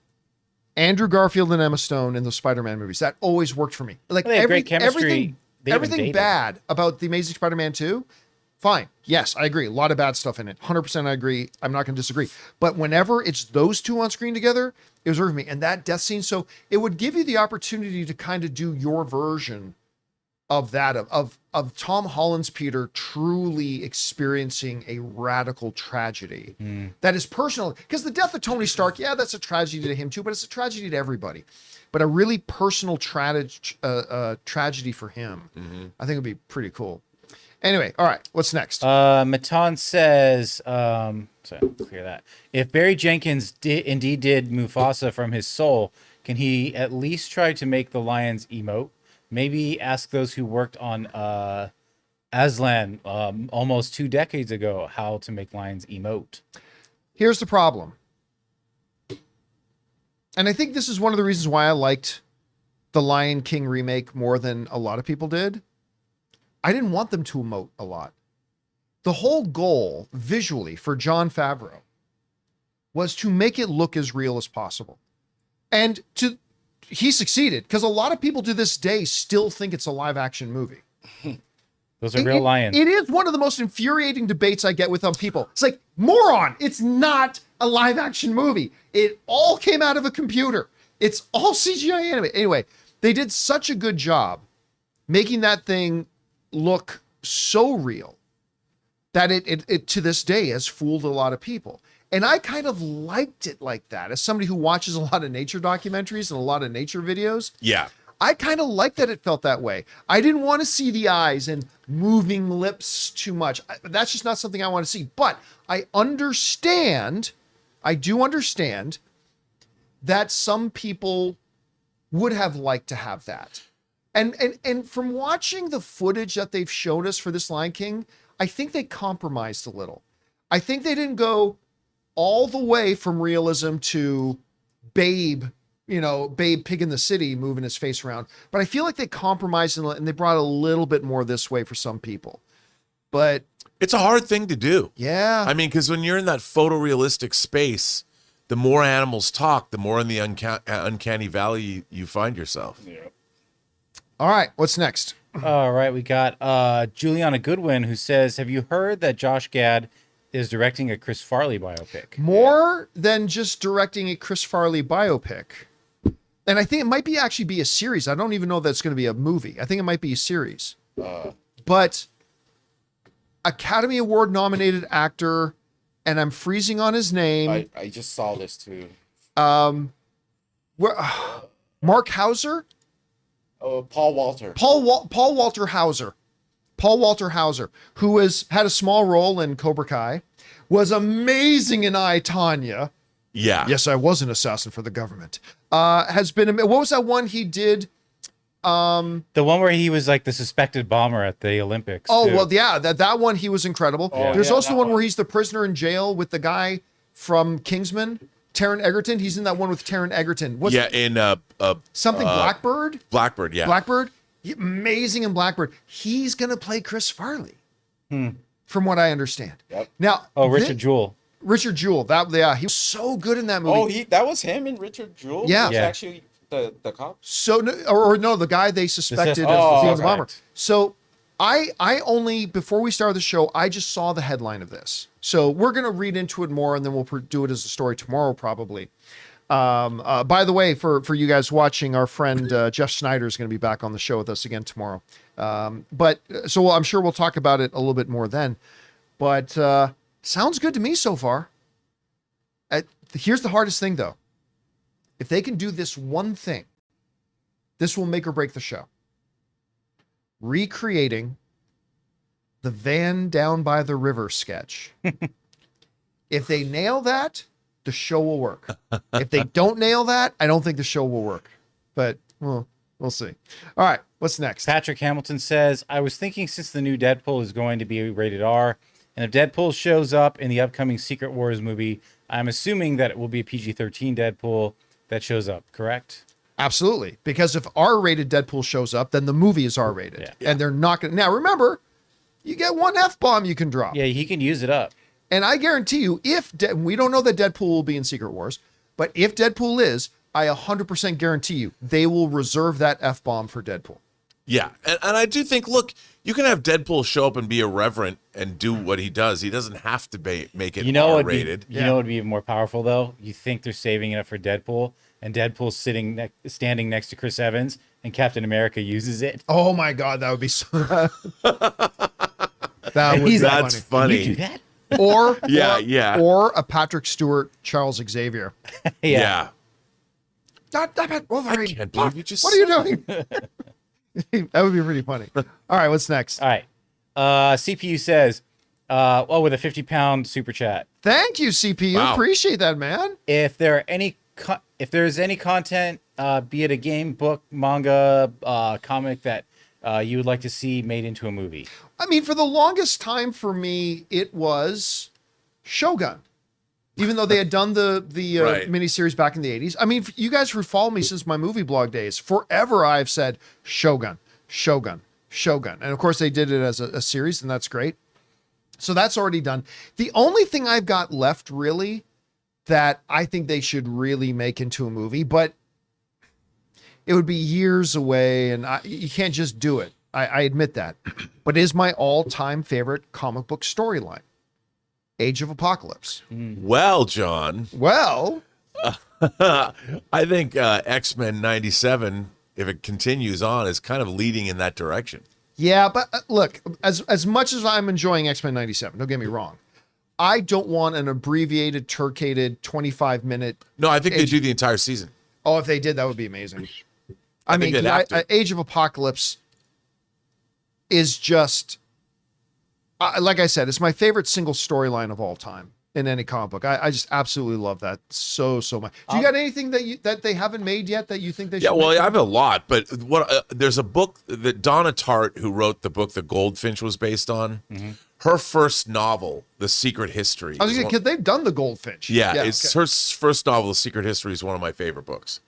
Andrew Garfield and Emma Stone in the Spider-Man movies, that always worked for me. Like great chemistry. Everything bad about the Amazing Spider-Man 2, fine. Yes, I agree. A lot of bad stuff in it. 100% I agree. I'm not going to disagree. But whenever it's those two on screen together, it was worth me. And that death scene, so it would give you the opportunity to kind of do your version of Tom Holland's Peter truly experiencing a radical tragedy that is personal. Because the death of Tony Stark, yeah, that's a tragedy to him too, but it's a tragedy to everybody. But a really personal tragedy for him, I think would be pretty cool. Anyway, all right, what's next? Matan says, sorry, clear that. If Barry Jenkins indeed did Mufasa from his soul, can he at least try to make the lions emote? Maybe ask those who worked on Aslan almost 2 decades ago how to make lions emote. Here's the problem. And I think this is one of the reasons why I liked the Lion King remake more than a lot of people did. I didn't want them to emote a lot. The whole goal visually for Jon Favreau was to make it look as real as possible. And he succeeded, because a lot of people to this day still think it's a live action movie. Those are real lions. It is one of the most infuriating debates I get with people. It's like, moron, it's not a live action movie. It all came out of a computer. It's all CGI animated. Anyway, they did such a good job making that thing look so real that it to this day has fooled a lot of people. And I kind of liked it like that. As somebody who watches a lot of nature documentaries and a lot of nature videos. Yeah. I kind of like that it felt that way. I didn't want to see the eyes and moving lips too much. That's just not something I want to see. But I do understand that some people would have liked to have that. And from watching the footage that they've shown us for this Lion King, I think they compromised a little. I think they didn't go all the way from realism to Babe Pig in the City moving his face around. But I feel like they compromised and they brought a little bit more this way for some people. But it's a hard thing to do. Yeah. I mean, because when you're in that photorealistic space, the more animals talk, the more in the uncanny valley you find yourself. Yeah. All right, what's next? All right, we got Juliana Goodwin, who says, have you heard that Josh Gad is directing a Chris Farley biopic? More than just directing a Chris Farley biopic. And I think it might actually be a series. I don't even know that it's going to be a movie. I think it might be a series. But Academy Award nominated actor, and I'm freezing on his name. I just saw this too. Mark Hauser? Paul Walter. Paul Walter Hauser. Paul Walter Hauser, who had a small role in Cobra Kai, was amazing in I, Tonya. Yeah. Yes, I was an assassin for the government. Has been, what was that one he did? The one where he was like the suspected bomber at the Olympics. Oh, too. well, yeah, that one, he was incredible. Oh, There's yeah, also that one one. where he's the prisoner in jail with the guy from Kingsman, Taron Egerton. He's in that one with Taron Egerton. What's in something Blackbird? Blackbird, yeah. Blackbird? Amazing in Blackbird. He's going to play Chris Farley, from what I understand. Yep. Now, Richard Jewell. Richard Jewell. He was so good in that movie. Oh, that was him and Richard Jewell? Yeah. He was Yeah. actually the cop? So, no, the guy they suspected of being the bomber. So, I only, before we started the show, I just saw the headline of this. So we're going to read into it more, and then we'll do it as a story tomorrow, probably. By the way, for you guys watching, our friend Jeff Snyder is going to be back on the show with us again tomorrow. So I'm sure we'll talk about it a little bit more then. But sounds good to me so far. Here's the hardest thing, though. If they can do this one thing, this will make or break the show. Recreating the van down by the river sketch. If they nail that, the show will work. If they don't nail that, I don't think the show will work. But we'll see. All right, what's next? Patrick Hamilton says, I was thinking since the new Deadpool is going to be rated R, and if Deadpool shows up in the upcoming Secret Wars movie, I'm assuming that it will be a PG-13 Deadpool that shows up, correct? Absolutely. Because if R-rated Deadpool shows up, then the movie is R-rated. Yeah. And they're not going to... Now, remember, you get one F-bomb you can drop. Yeah, he can use it up. And I guarantee you, we don't know that Deadpool will be in Secret Wars, but if Deadpool is, I 100% guarantee you, they will reserve that F-bomb for Deadpool. Yeah, and I do think, look, you can have Deadpool show up and be irreverent and do what he does. He doesn't have to make it R-rated. You know what would be even more powerful, though? You think they're saving it up for Deadpool, and Deadpool's standing next to Chris Evans, and Captain America uses it. Oh, my God. That would be so... That's funny. Can you do that? Or a Patrick Stewart, Charles Xavier. Yeah. Wolverine. I can't believe you just... What are you doing? That would be pretty funny. All right, what's next? All right. CPU says, with a 50-pound super chat. Thank you, CPU. Wow. Appreciate that, man. If there's any content, be it a game, book, manga, comic that you would like to see made into a movie. I mean, for the longest time for me, it was Shogun. Even though they had done the Right. miniseries back in the 80s. I mean, you guys who follow me since my movie blog days, forever I've said Shogun, Shogun, Shogun. And of course they did it as a series, and that's great. So that's already done. The only thing I've got left really that I think they should really make into a movie, but it would be years away and you can't just do it. I admit that. But is my all-time favorite comic book storyline. Age of Apocalypse. Well, John. Well, I think X-Men 97, if it continues on, is kind of leading in that direction. yeah, but look, as much as I'm enjoying X-Men 97, don't get me wrong. I don't want an abbreviated, turcated 25-minute. No, I think they do the entire season. Oh, if they did, that would be amazing. I think mean, they'd have to. Age of Apocalypse is just, like I said, it's my favorite single storyline of all time in any comic book. I just absolutely love that so much. Do you got anything that they haven't made yet that you think they should? Yeah, well, make? I have a lot, but there's a book that Donna Tartt, who wrote the book The Goldfinch was based on, her first novel, The Secret History. I was going to kid, they've done The Goldfinch. Yeah, it's her first novel, The Secret History, is one of my favorite books.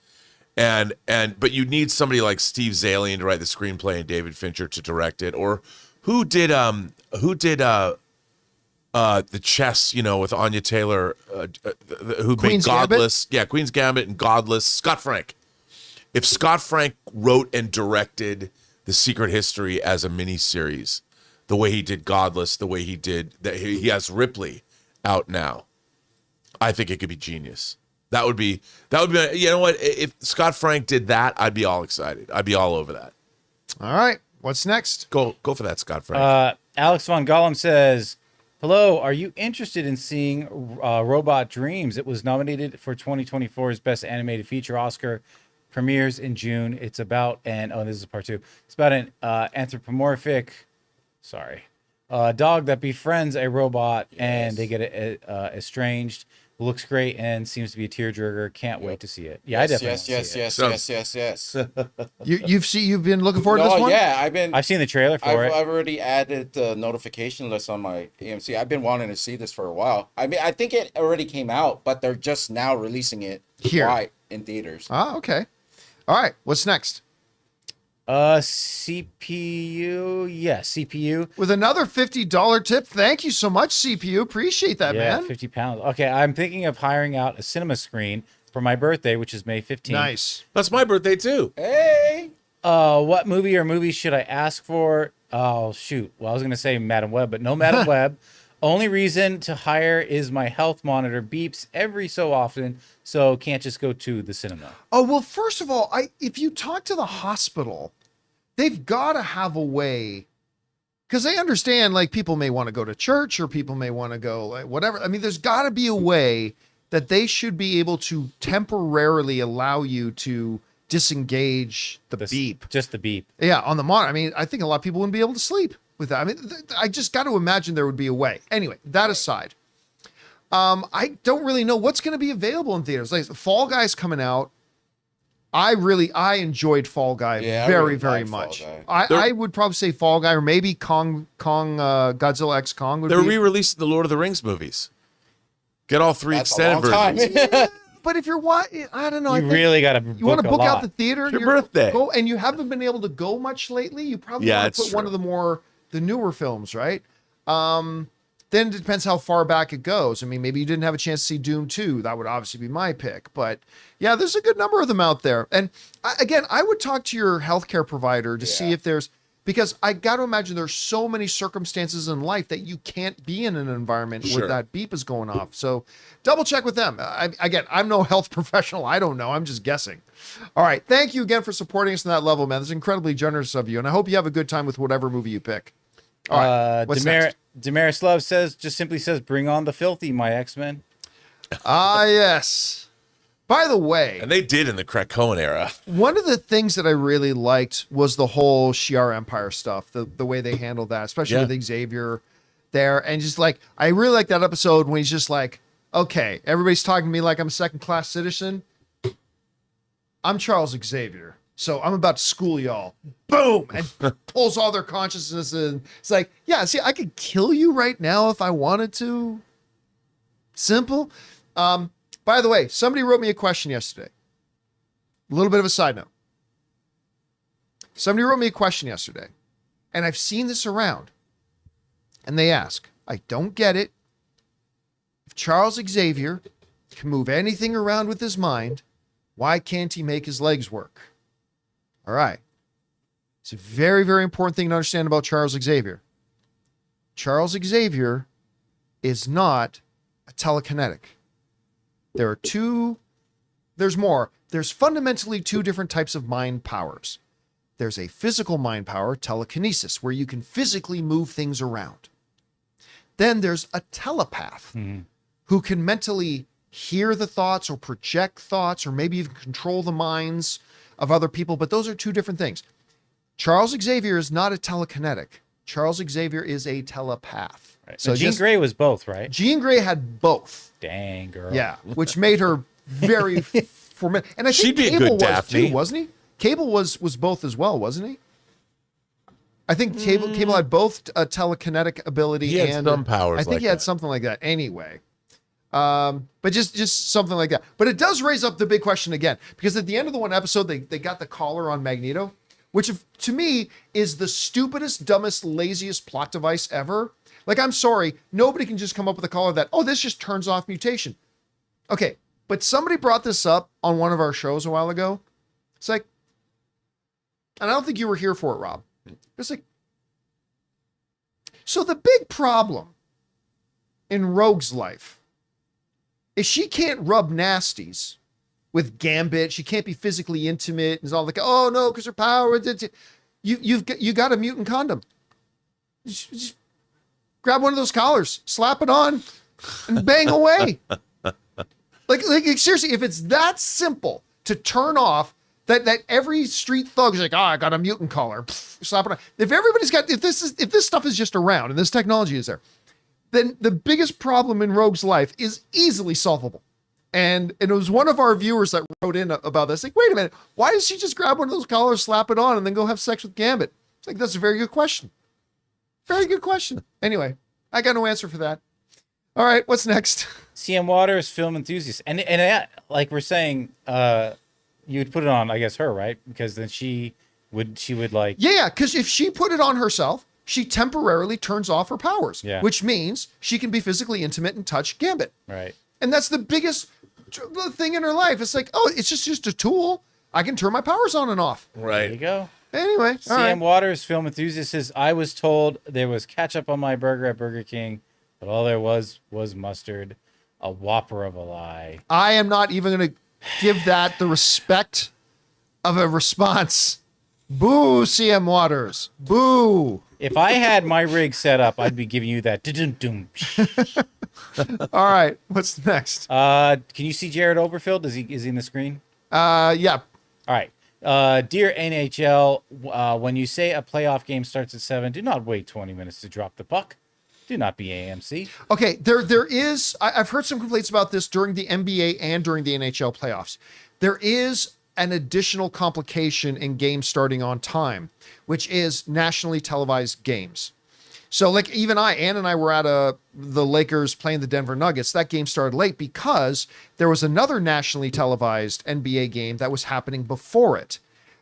But you need somebody like Steve Zalian to write the screenplay and David Fincher to direct it, or who did the chess, with Anya Taylor, who Queen's made Godless. Gambit? Yeah, Queen's Gambit and Godless. Scott Frank. If Scott Frank wrote and directed The Secret History as a miniseries, the way he did Godless, the way he did that, he has Ripley out now, I think it could be genius. That would be, you know what? If Scott Frank did that, I'd be all excited. I'd be all over that. All right. What's next? Go for that, Scott Frank. Alex Von Gollum says, hello, are you interested in seeing Robot Dreams? It was nominated for 2024's Best Animated Feature Oscar. Premieres in June. It's about this is part 2. It's about an anthropomorphic dog that befriends a robot and they get estranged. Looks great and seems to be a tearjerker. Can't wait to see it. Yeah, I definitely Yes. You've been looking forward to this one? Yeah, I've seen the trailer for it. I've already added the notification list on my AMC. I've been wanting to see this for a while. I mean, I think it already came out, but they're just now releasing it here in theaters. Ah, okay. All right. What's next? CPU. Yeah, CPU. With another $50 tip. Thank you so much, CPU. Appreciate that, Yeah, man. 50 pounds. Okay, I'm thinking of hiring out a cinema screen for my birthday, which is May 15th. Nice. That's my birthday too. Hey! What movie or movies should I ask for? Oh, shoot. Well, I was going to say Madam Web, but no Madam Web. Only reason to hire is my health monitor beeps every so often, so can't just go to the cinema. Oh, well, first of all, if you talk to the hospital, they've got to have a way, because they understand, like, people may want to go to church or people may want to go, like, whatever. I mean, there's got to be a way that they should be able to temporarily allow you to disengage the beep. Just the beep. Yeah, on the monitor. I mean, I think a lot of people wouldn't be able to sleep with that. I mean, I just got to imagine there would be a way. Anyway, that aside, I don't really know what's going to be available in theaters. Like, Fall Guy's coming out. I enjoyed Fall Guy very much. I would probably say Fall Guy, or maybe Godzilla X Kong would They're be. re-releasing the Lord of the Rings movies. Get all 3 extended versions. Yeah, but if you're I don't know. You really got to. You want to book out the theater? Your birthday. And you haven't been able to go much lately. You probably want to put one of the newer films, right? They then it depends how far back it goes. I mean, maybe you didn't have a chance to see Doom 2. That would obviously be my pick. But yeah, there's a good number of them out there. And I would talk to your healthcare provider to see if there's, because I got to imagine there's so many circumstances in life that you can't be in an environment where that beep is going off. So double check with them. I'm no health professional. I don't know. I'm just guessing. All right. Thank you again for supporting us on that level, man. That's incredibly generous of you. And I hope you have a good time with whatever movie you pick. All right. What's next? Damaris Love simply says, bring on the filthy, my X-Men. Yes. By the way, and they did in the Krakoan era. One of the things that I really liked was the whole Shi'ar Empire stuff, the way they handled that, especially with Xavier there. And just like, I really like that episode when he's just like, okay, everybody's talking to me like I'm a second-class citizen. I'm Charles Xavier, so I'm about to school y'all. Boom! And pulls all their consciousness in. It's like, yeah, see, I could kill you right now if I wanted to. Simple. By the way, somebody wrote me a question yesterday. A little bit of a side note. Somebody wrote me a question yesterday, and I've seen this around. And they ask, I don't get it. If Charles Xavier can move anything around with his mind, why can't he make his legs work? All right. It's a very, very important thing to understand about Charles Xavier. Charles Xavier is not a telekinetic. There's more. There's fundamentally two different types of mind powers. There's a physical mind power, telekinesis, where you can physically move things around. Then there's a telepath who can mentally hear the thoughts or project thoughts or maybe even control the minds of other people. But those are two different things. Charles Xavier is not a telekinetic. Charles Xavier is a telepath. Right. So Jean Grey was both, right? Jean Grey had both. Dang, girl. Yeah, which made her very formidable. And I think She'd be Cable a good was Daphne. too, wasn't he? Cable was both as well, wasn't he? I think Cable had both a telekinetic ability He had and some powers. I think like he had that. something like that. Anyway, but just something like that. But it does raise up the big question again, because at the end of the one episode, they got the collar on Magneto, which to me is the stupidest, dumbest, laziest plot device ever. Like, I'm sorry, nobody can just come up with a collar that, oh, this just turns off mutation. Okay, but somebody brought this up on one of our shows a while ago. It's like, and I don't think you were here for it, Rob. It's like, so the big problem in Rogue's life is she can't rub nasties with Gambit. She can't be physically intimate. And it's all like, oh no, because her power. You got a mutant condom. Just grab one of those collars, slap it on, and bang away. Like seriously, if it's that simple to turn off, that every street thug is like, oh, I got a mutant collar, pff, slap it on. If this stuff is just around and this technology is there, then the biggest problem in Rogue's life is easily solvable. And it was one of our viewers that wrote in about this. Like, wait a minute, why does she just grab one of those collars, slap it on, and then go have sex with Gambit? It's like, that's a very good question. Very good question. Anyway, I got no answer for that. All right, what's next? CM Waters, film enthusiast, and like we're saying, you would put it on, I guess, her, right? Because then she would like, yeah, because if she put it on herself, she temporarily turns off her powers, which means she can be physically intimate and touch Gambit, right? And that's the biggest thing in her life. It's like, oh, it's just a tool. I can turn my powers on and off. Right. There you go. Anyway, CM Waters, film enthusiast, says, I was told there was ketchup on my burger at Burger King, but all there was mustard. A whopper of a lie. I am not even going to give that the respect of a response. Boo, CM Waters. Boo. If I had my rig set up, I'd be giving you that. All right, what's next? Can you see Jared Oberfield? Is he in the screen? Yeah. All right. Dear NHL, when you say a playoff game starts at 7, do not wait 20 minutes to drop the puck. Do not be AMC. Okay, there is, I've heard some complaints about this during the NBA and during the NHL playoffs. There is an additional complication in games starting on time, which is nationally televised games. So like even Ann and I were at the Lakers playing the Denver Nuggets. That game started late because there was another nationally televised NBA game that was happening before it.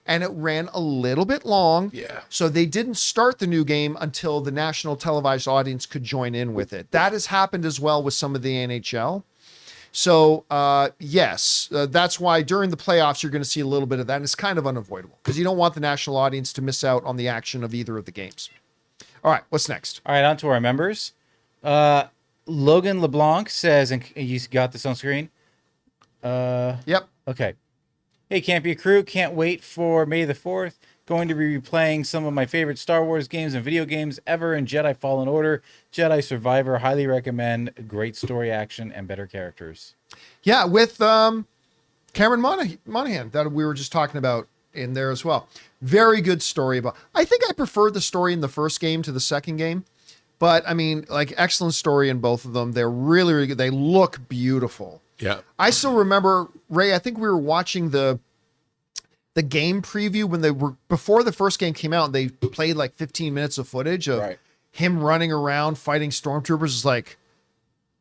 and it ran a little bit long. Yeah. So they didn't start the new game until the national televised audience could join in with it. That has happened as well with some of the NHL. So, yes, that's why during the playoffs, you're going to see a little bit of that. And it's kind of unavoidable because you don't want the national audience to miss out on the action of either of the games. All right, what's next? All right, on to our members. Logan LeBlanc says, and you got this on screen? Yep. Okay. Hey, Campea crew, can't wait for May the 4th. Going to be replaying some of my favorite Star Wars games and video games ever in Jedi Fallen Order, Jedi Survivor. Highly recommend. Great story, action, and better characters. Yeah, with Cameron Monaghan that we were just talking about in there as well. Very good story. I think I preferred the story in the first game to the second game. But, I mean, like, excellent story in both of them. They're really, really good. They look beautiful. Yeah. I still remember, Ray, I think we were watching the game preview when they were before the first game came out, and they played like 15 minutes of footage of him running around fighting stormtroopers. It's like,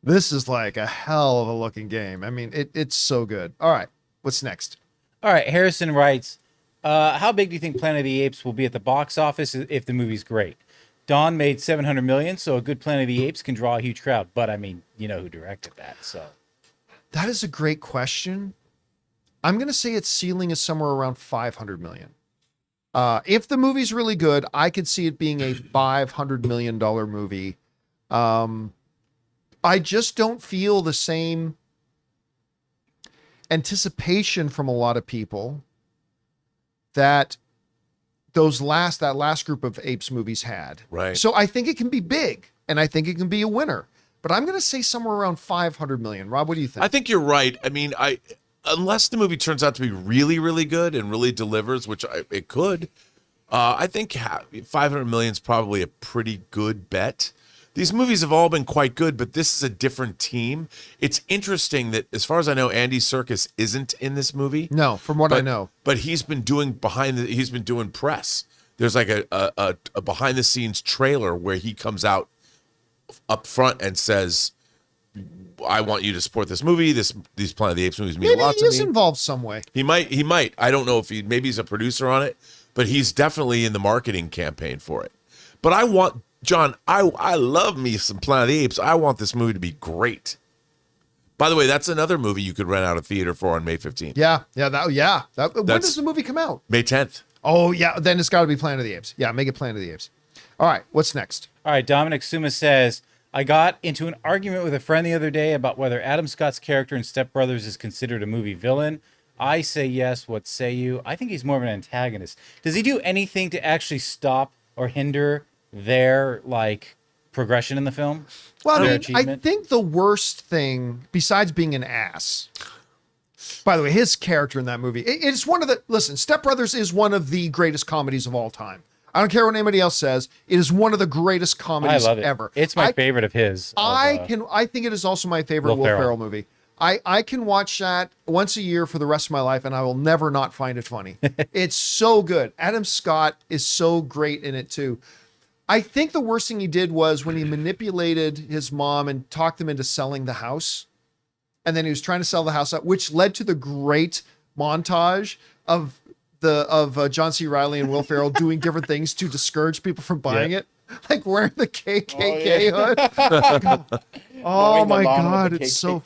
this is like a hell of a looking game. I mean, it's so good. All right, what's next? All right, Harrison writes, how big do you think Planet of the Apes will be at the box office if the movie's great? Dawn made $700 million, so a good Planet of the Apes can draw a huge crowd. But I mean, you know who directed that, so. That is a great question. I'm going to say its ceiling is somewhere around 500 million. If the movie's really good, I could see it being a $500 million movie. I just don't feel the same anticipation from a lot of people that that last group of Apes movies had. Right. So I think it can be big, and I think it can be a winner. But I'm going to say somewhere around 500 million. Rob, what do you think? I think you're right. I mean, unless the movie turns out to be really, really good and really delivers, which it could, I think 500 million is probably a pretty good bet. These movies have all been quite good, but this is a different team. It's interesting that, as far as I know, Andy Serkis isn't in this movie. No, from what I know. But he's been doing he's been doing press. There's like a behind the scenes trailer where he comes out up front and says, I want you to support this movie. These Planet of the Apes movies mean lots to me. He is involved some way. He might. I don't know if maybe he's a producer on it, but he's definitely in the marketing campaign for it. But I want, John, I love me some Planet of the Apes. I want this movie to be great. By the way, that's another movie you could rent out a theater for on May 15th. When does the movie come out? May 10th. Oh, yeah. Then it's got to be Planet of the Apes. Yeah, make it Planet of the Apes. All right, what's next? All right, Dominic Suma says, I got into an argument with a friend the other day about whether Adam Scott's character in Step Brothers is considered a movie villain. I say yes. What say you? I think he's more of an antagonist. Does he do anything to actually stop or hinder their progression in the film? Well, I think the worst thing, besides being an ass, by the way, his character in that movie, it's one of the, listen, Step Brothers is one of the greatest comedies of all time. I don't care what anybody else says. It is one of the greatest comedies ever. It's my favorite of his. I think it is also my favorite Will Ferrell movie. I can watch that once a year for the rest of my life, and I will never not find it funny. It's so good. Adam Scott is so great in it too. I think the worst thing he did was when he manipulated his mom and talked them into selling the house. And then he was trying to sell the house out, which led to the great montage of John C. Reilly and Will Ferrell doing different things to discourage people from buying it. Like wearing the KKK hood. Oh my God. It's so...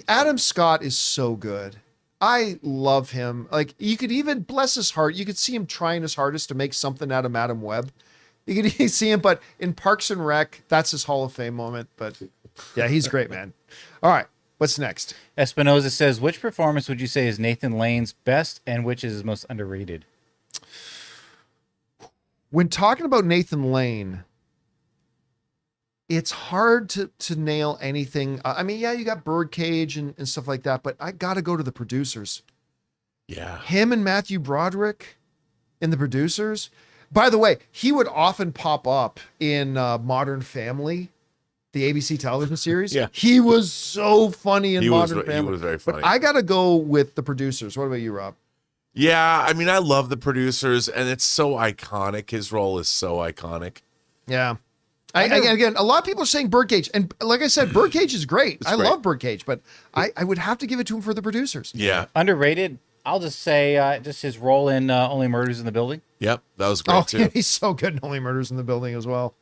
Adam Scott is so good. I love him. Like, you could even, bless his heart, you could see him trying his hardest to make something out of Madam Web. You could see him, but in Parks and Rec, that's his Hall of Fame moment. But yeah, he's great, man. All right, what's next? Espinoza says, which performance would you say is Nathan Lane's best and which is his most underrated? When talking about Nathan Lane, it's hard to nail anything. I mean, yeah, you got Birdcage and stuff like that, but I got to go to the producers. Yeah. Him and Matthew Broderick in the producers. By the way, he would often pop up in Modern Family, the ABC television series. Yeah. He was so funny in Modern Family. He was very funny. But I got to go with the producers. What about you, Rob? Yeah, I mean, I love the producers, and it's so iconic. His role is so iconic. Yeah. Again, a lot of people are saying Birdcage. And like I said, Birdcage is great. I love Birdcage, but I would have to give it to him for the producers. Yeah. Underrated. I'll just say just his role in Only Murders in the Building. Yep, that was great too. Yeah, he's so good in Only Murders in the Building as well.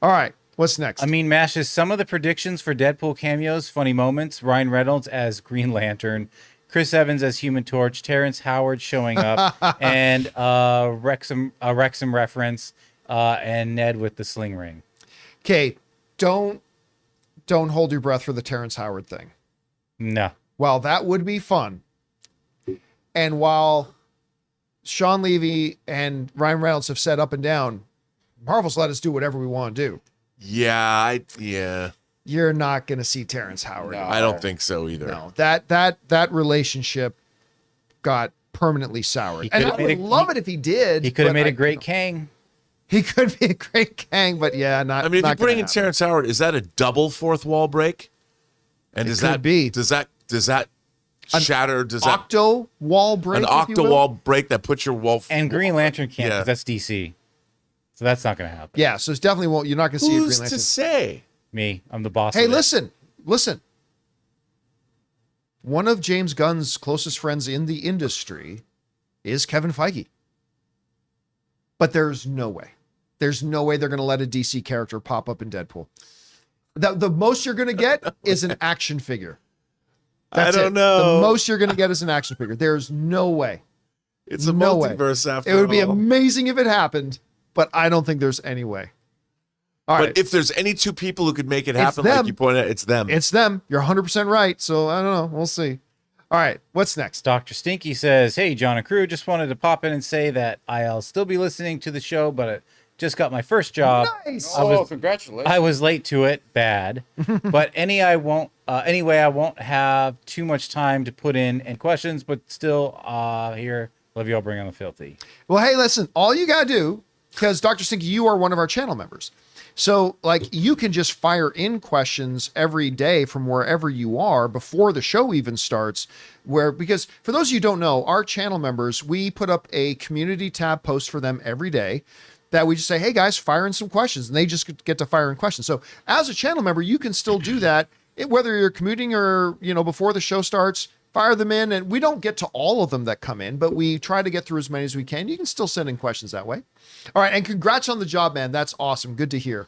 All right, what's next? I mean, mashes some of the predictions for Deadpool cameos, funny moments. Ryan Reynolds as Green Lantern, Chris Evans as Human Torch, Terrence Howard showing up, and Wrexham reference, and Ned with the sling ring. Okay, don't hold your breath for the Terrence Howard thing. No. Well, that would be fun. And while Sean Levy and Ryan Reynolds have said up and down, Marvel's let us do whatever we want to do. Yeah, You're not going to see Terrence Howard. No. I don't think so either. No, that relationship got permanently soured. And I would love it if he did. He could have made a great Kang. He could be a great Kang, but yeah, not. I mean, if not you're putting in happen. Terrence Howard, is that a double fourth wall break? And It does could that be. Does that shatter? Does that Octo wall break? an if you octo will? wall break that puts your wall? And Green Lantern can't, Yeah. because that's DC. So that's not going to happen. Yeah, so it's definitely won't. You're not going to see a Green Who's Lantern. to say? Me, I'm the boss. Hey, of it. listen. One of James Gunn's closest friends in the industry is Kevin Feige. But there's no way. There's no way they're going to let a DC character pop up in Deadpool. The most you're going to get is an action figure. I don't it. know. The most you're going to get is an action figure. There's no way. It's a No way. multiverse after It would be all. amazing if it happened, but I don't think there's any way. All But right. if there's any two people who could make it happen, them. like you pointed out, it's them. It's them. You're 100% right. So I don't know. We'll see. All right. What's next? Dr. Stinky says, hey, John and crew, just wanted to pop in and say that I'll still be listening to the show, but I just got my first job. Nice. Congratulations. I was late to it, bad. But anyway, I won't have too much time to put in and questions, but still here, love you all, bring on the filthy. Well, hey, listen, all you got to do, because Dr. Stinky, you are one of our channel members. So, like, you can just fire in questions every day from wherever you are before the show even starts. Because for those of you who don't know, our channel members, we put up a community tab post for them every day that we just say, hey guys, fire in some questions. And they just get to fire in questions. So as a channel member, you can still do that. Whether you're commuting or, before the show starts, fire them in. And we don't get to all of them that come in, but we try to get through as many as we can. You can still send in questions that way. All right. And congrats on the job, man. That's awesome. Good to hear.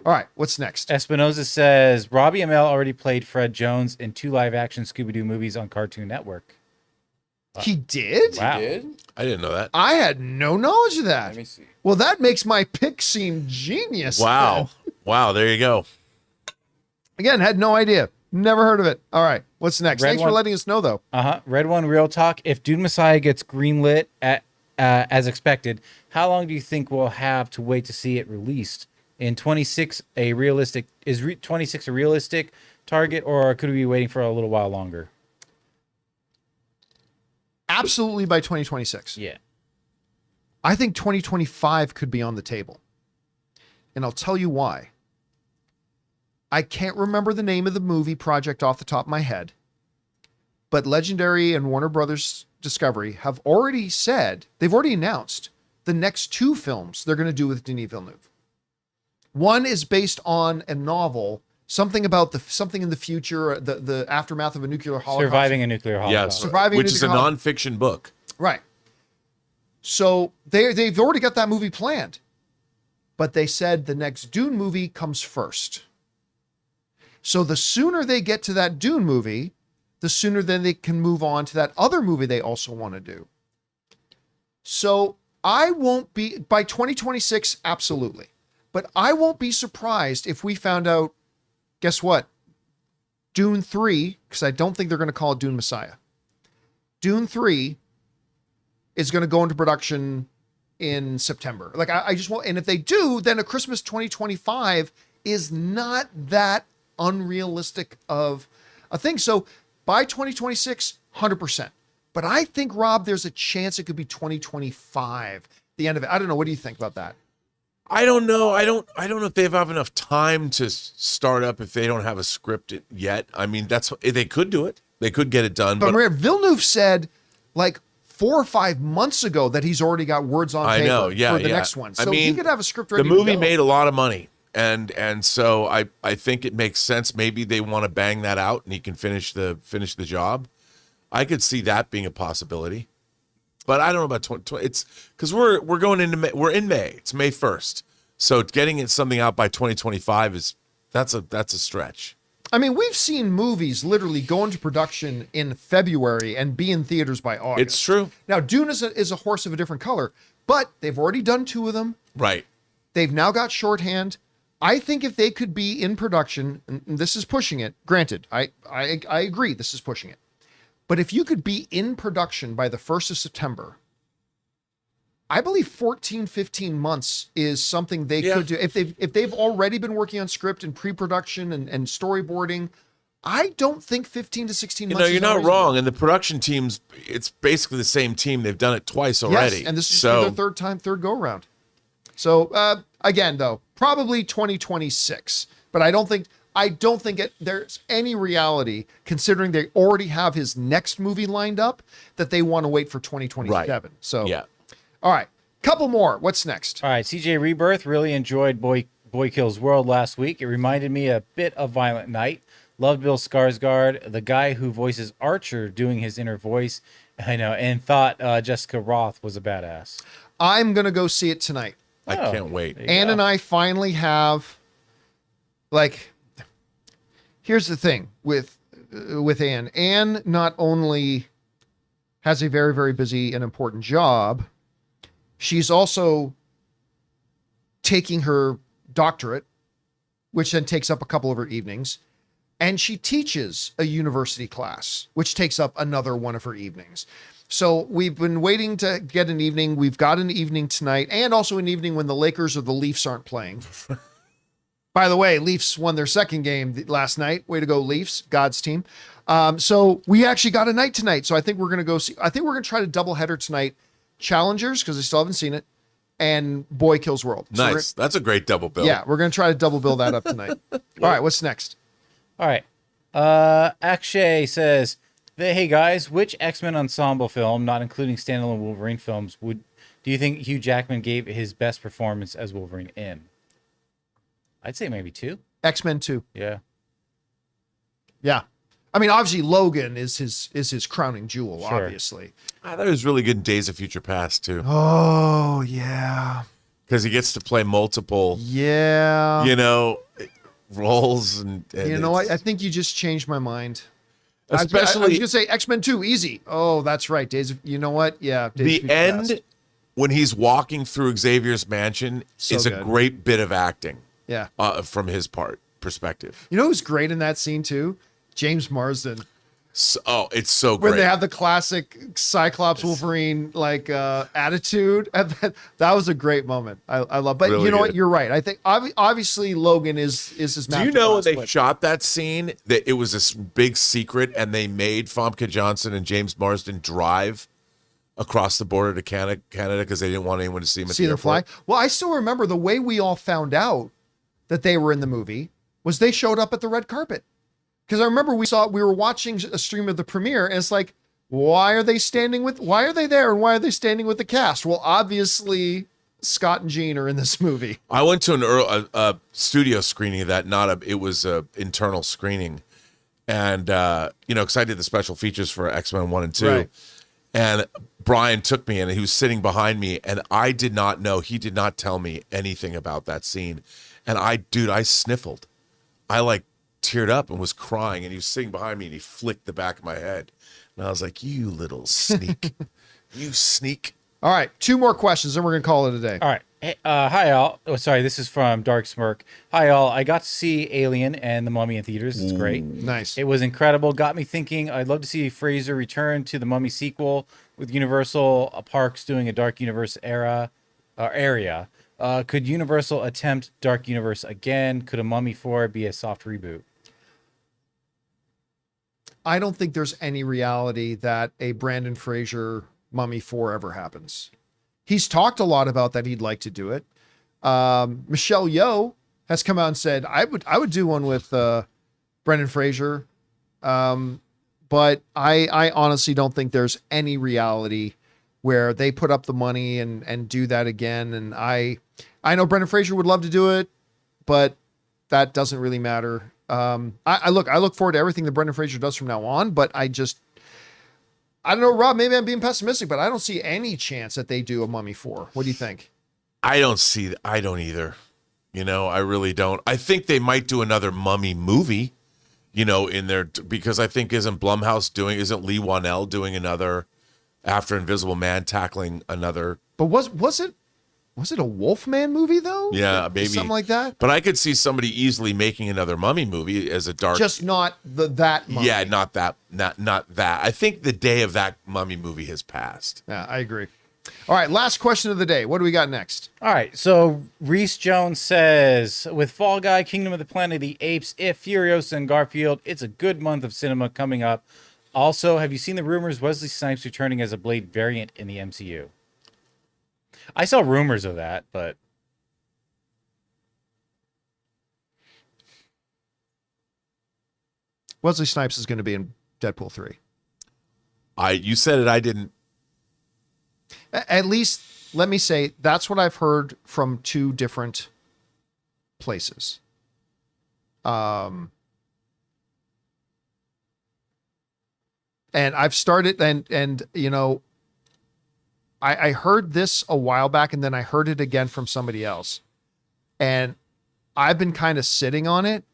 All right. What's next? Espinoza says, Robbie Amell already played Fred Jones in 2 live-action Scooby-Doo movies on Cartoon Network. He did? Wow. Did? I didn't know that. I had no knowledge of that. Let me see. Well, that makes my pick seem genius. Wow. Wow. There you go. Again, had no idea. Never heard of it. All right. What's next? Red Thanks for one. letting us know, though. Red One Real Talk. If Dune Messiah gets greenlit as expected, how long do you think we'll have to wait to see it released? In 26, is 26 a realistic target, or could we be waiting for a little while longer? Absolutely by 2026. Yeah. I think 2025 could be on the table. And I'll tell you why. I can't remember the name of the movie project off the top of my head, but Legendary and Warner Brothers Discovery have already said, they've already announced the next 2 films they're going to do with Denis Villeneuve. One is based on a novel, something about something in the future, the aftermath of a nuclear holocaust. Surviving a nuclear holocaust. Surviving which a is a nuclear nonfiction book. Right. So they've already got that movie planned, but they said the next Dune movie comes first. So the sooner they get to that Dune movie, the sooner then they can move on to that other movie they also want to do. So I won't be, by 2026, absolutely. But I won't be surprised if we found out, guess what? Dune 3, because I don't think they're going to call it Dune Messiah. Dune 3 is going to go into production in September. Like, I just want, and if they do, then a Christmas 2025 is not that unrealistic of a thing. So by 2026, 100%. But I think, Rob, there's a chance it could be 2025, the end of it. I don't know. What do you think about that? I don't know. I don't know if they have enough time to start up if they don't have a script yet. I mean, they could do it. They could get it done. But Maria, Villeneuve said like 4 or 5 months ago that he's already got words on paper for the next one. So he could have a script ready. The movie to go. made a lot of money. And so I think it makes sense. Maybe they want to bang that out and he can finish the job. I could see that being a possibility. But I don't know about 2020. It's because we're going into May. We're in May. It's May 1st. So getting something out by 2025 that's a stretch. I mean, we've seen movies literally go into production in February and be in theaters by August. It's true. Now, Dune is a horse of a different color, but they've already done 2 of them. Right. They've now got shorthand. I think if they could be in production, and this is pushing it, granted, I agree this is pushing it. But if you could be in production by the 1st of September, I believe 14, 15 months is something they could do. If they've already been working on script and pre-production and storyboarding, I don't think 15 to 16 months. You're not wrong. And the production teams, it's basically the same team. They've done it twice already. Yes, and this is their third go around. So again, though, probably 2026. But I don't think there's any reality, considering they already have his next movie lined up, that they want to wait for 2027. Right. So yeah. All right, couple more. What's next? All right, CJ Rebirth. Really enjoyed Boy Kills World last week. It reminded me a bit of Violent Night. Loved Bill Skarsgård, the guy who voices Archer, doing his inner voice. I know, and thought Jessica Roth was a badass. I'm gonna go see it tonight. I can't wait. Ann and I finally have, here's the thing with Ann. Ann not only has a very, very busy and important job, she's also taking her doctorate, which then takes up a couple of her evenings. And she teaches a university class, which takes up another one of her evenings. So we've been waiting to get an evening. We've got an evening tonight, and also an evening when the Lakers or the Leafs aren't playing. By the way, Leafs won their second game last night. Way to go, Leafs, God's team. So we actually got a night tonight. So I think we're going to go see, I think we're going to try to double header tonight. Challengers, because I still haven't seen it, and Boy Kills World. So Nice. That's a great double bill. Yeah, we're going to try to double bill that up tonight. All right, what's next? All right. Akshay says, hey guys, which X-Men ensemble film, not including standalone Wolverine films, do you think Hugh Jackman gave his best performance as Wolverine in? I'd say maybe 2. X-Men 2. Yeah. Yeah. I mean, obviously Logan is his crowning jewel, Sure. obviously. I thought it was really good in Days of Future Past too, Oh, yeah. because he gets to play multiple, Yeah. roles and You know what? I think you just changed my mind. I was especially going to say X-Men 2, easy. Oh, that's right. You know what? Yeah. Days of the Future end Past. when he's walking through Xavier's mansion So is good. a great bit of acting Yeah. from his perspective. You know who's great in that scene too? James Marsden. So, it's so When great. they have the classic Cyclops Wolverine attitude, and that was a great moment. I love. But Really you know what? good. You're right. I think obviously Logan is his. Do you know when they masterclass, but- shot that scene that it was this big secret and they made Famke Johnson and James Marsden drive across the border to Canada because they didn't want anyone to see him at see the them fly? airport? Well, I still remember the way we all found out that they were in the movie was they showed up at the red carpet. Because I remember we were watching a stream of the premiere, and it's like, why are they there and why are they standing with the cast? Well, obviously Scott and Jean are in this movie. I went to a studio screening of that, it was a internal screening. And, because I did the special features for X-Men 1 and 2. Right. And Brian took me and he was sitting behind me and I did not know, he did not tell me anything about that scene. And I sniffled. I teared up and was crying and he was sitting behind me and he flicked the back of my head. And I was like, you little sneak, you sneak. All right, 2 more questions, and we're going to call it a day. All right. Hey, hi, all. Oh, sorry. This is from Dark Smirk. Hi, all. I got to see Alien and The Mummy in theaters. It's great. Nice. It was incredible. Got me thinking. I'd love to see Fraser return to the Mummy sequel with Universal Parks doing a Dark Universe area. Could Universal attempt Dark Universe again? Could a Mummy 4 be a soft reboot? I don't think there's any reality that a Brandon Fraser Mummy 4 ever happens. He's talked a lot about that he'd like to do it. Michelle Yeoh has come out and said, I would do one with Brendan Fraser. But I honestly don't think there's any reality where they put up the money and do that again. And I know Brendan Fraser would love to do it, but that doesn't really matter. I look forward to everything that Brendan Fraser does from now on, but I don't know, Rob, maybe I'm being pessimistic, but I don't see any chance that they do a Mummy 4. What do you think? I don't either. I really don't. I think they might do another Mummy movie, in there, because I think isn't Lee Wanell doing another After Invisible Man, tackling another. But was it a Wolfman movie though? Yeah, maybe something like that. But I could see somebody easily making another Mummy movie as a dark. Just not that Mummy. Yeah, not that. I think the day of that Mummy movie has passed. Yeah, I agree. All right, last question of the day. What do we got next? All right, so Reese Jones says, with Fall Guy, Kingdom of the Planet of the Apes, If, Furiosa, and Garfield, it's a good month of cinema coming up. Also, have you seen the rumors Wesley Snipes returning as a Blade variant in the MCU? I saw rumors of that, but... Wesley Snipes is going to be in Deadpool 3. You said it, I didn't. At least, let me say, that's what I've heard from 2 different places. And I've started, and I heard this a while back, and then I heard it again from somebody else. And I've been kind of sitting on it.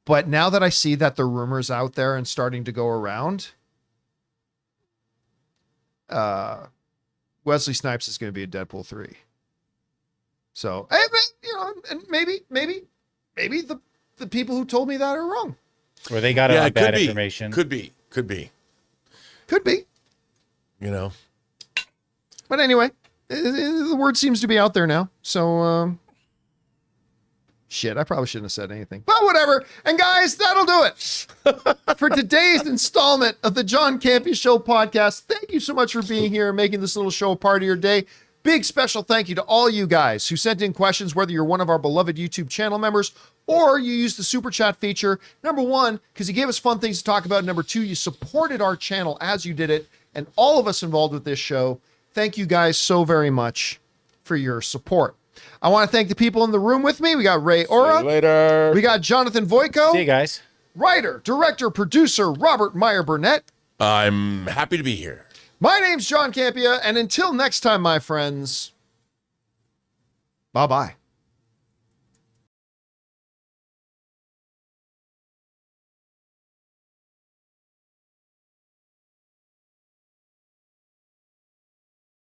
But now that I see that the rumors out there and starting to go around, Wesley Snipes is going to be in Deadpool 3. So, and maybe the people who told me that are wrong. Or they got bad information. Could be. But anyway, the word seems to be out there now. So, shit, I probably shouldn't have said anything. But whatever. And guys, that'll do it for today's installment of the John Campea Show podcast. Thank you so much for being here and making this little show a part of your day. Big special thank you to all you guys who sent in questions, whether you're one of our beloved YouTube channel members or you used the super chat feature. Number 1, because you gave us fun things to talk about. Number 2, you supported our channel as you did it. And all of us involved with this show, thank you guys so very much for your support. I want to thank the people in the room with me. We got Ray Ora. See you later. We got Jonathan Voico. See you guys. Writer, director, producer, Robert Meyer Burnett. I'm happy to be here. My name's John Campea, and until next time, my friends, bye-bye.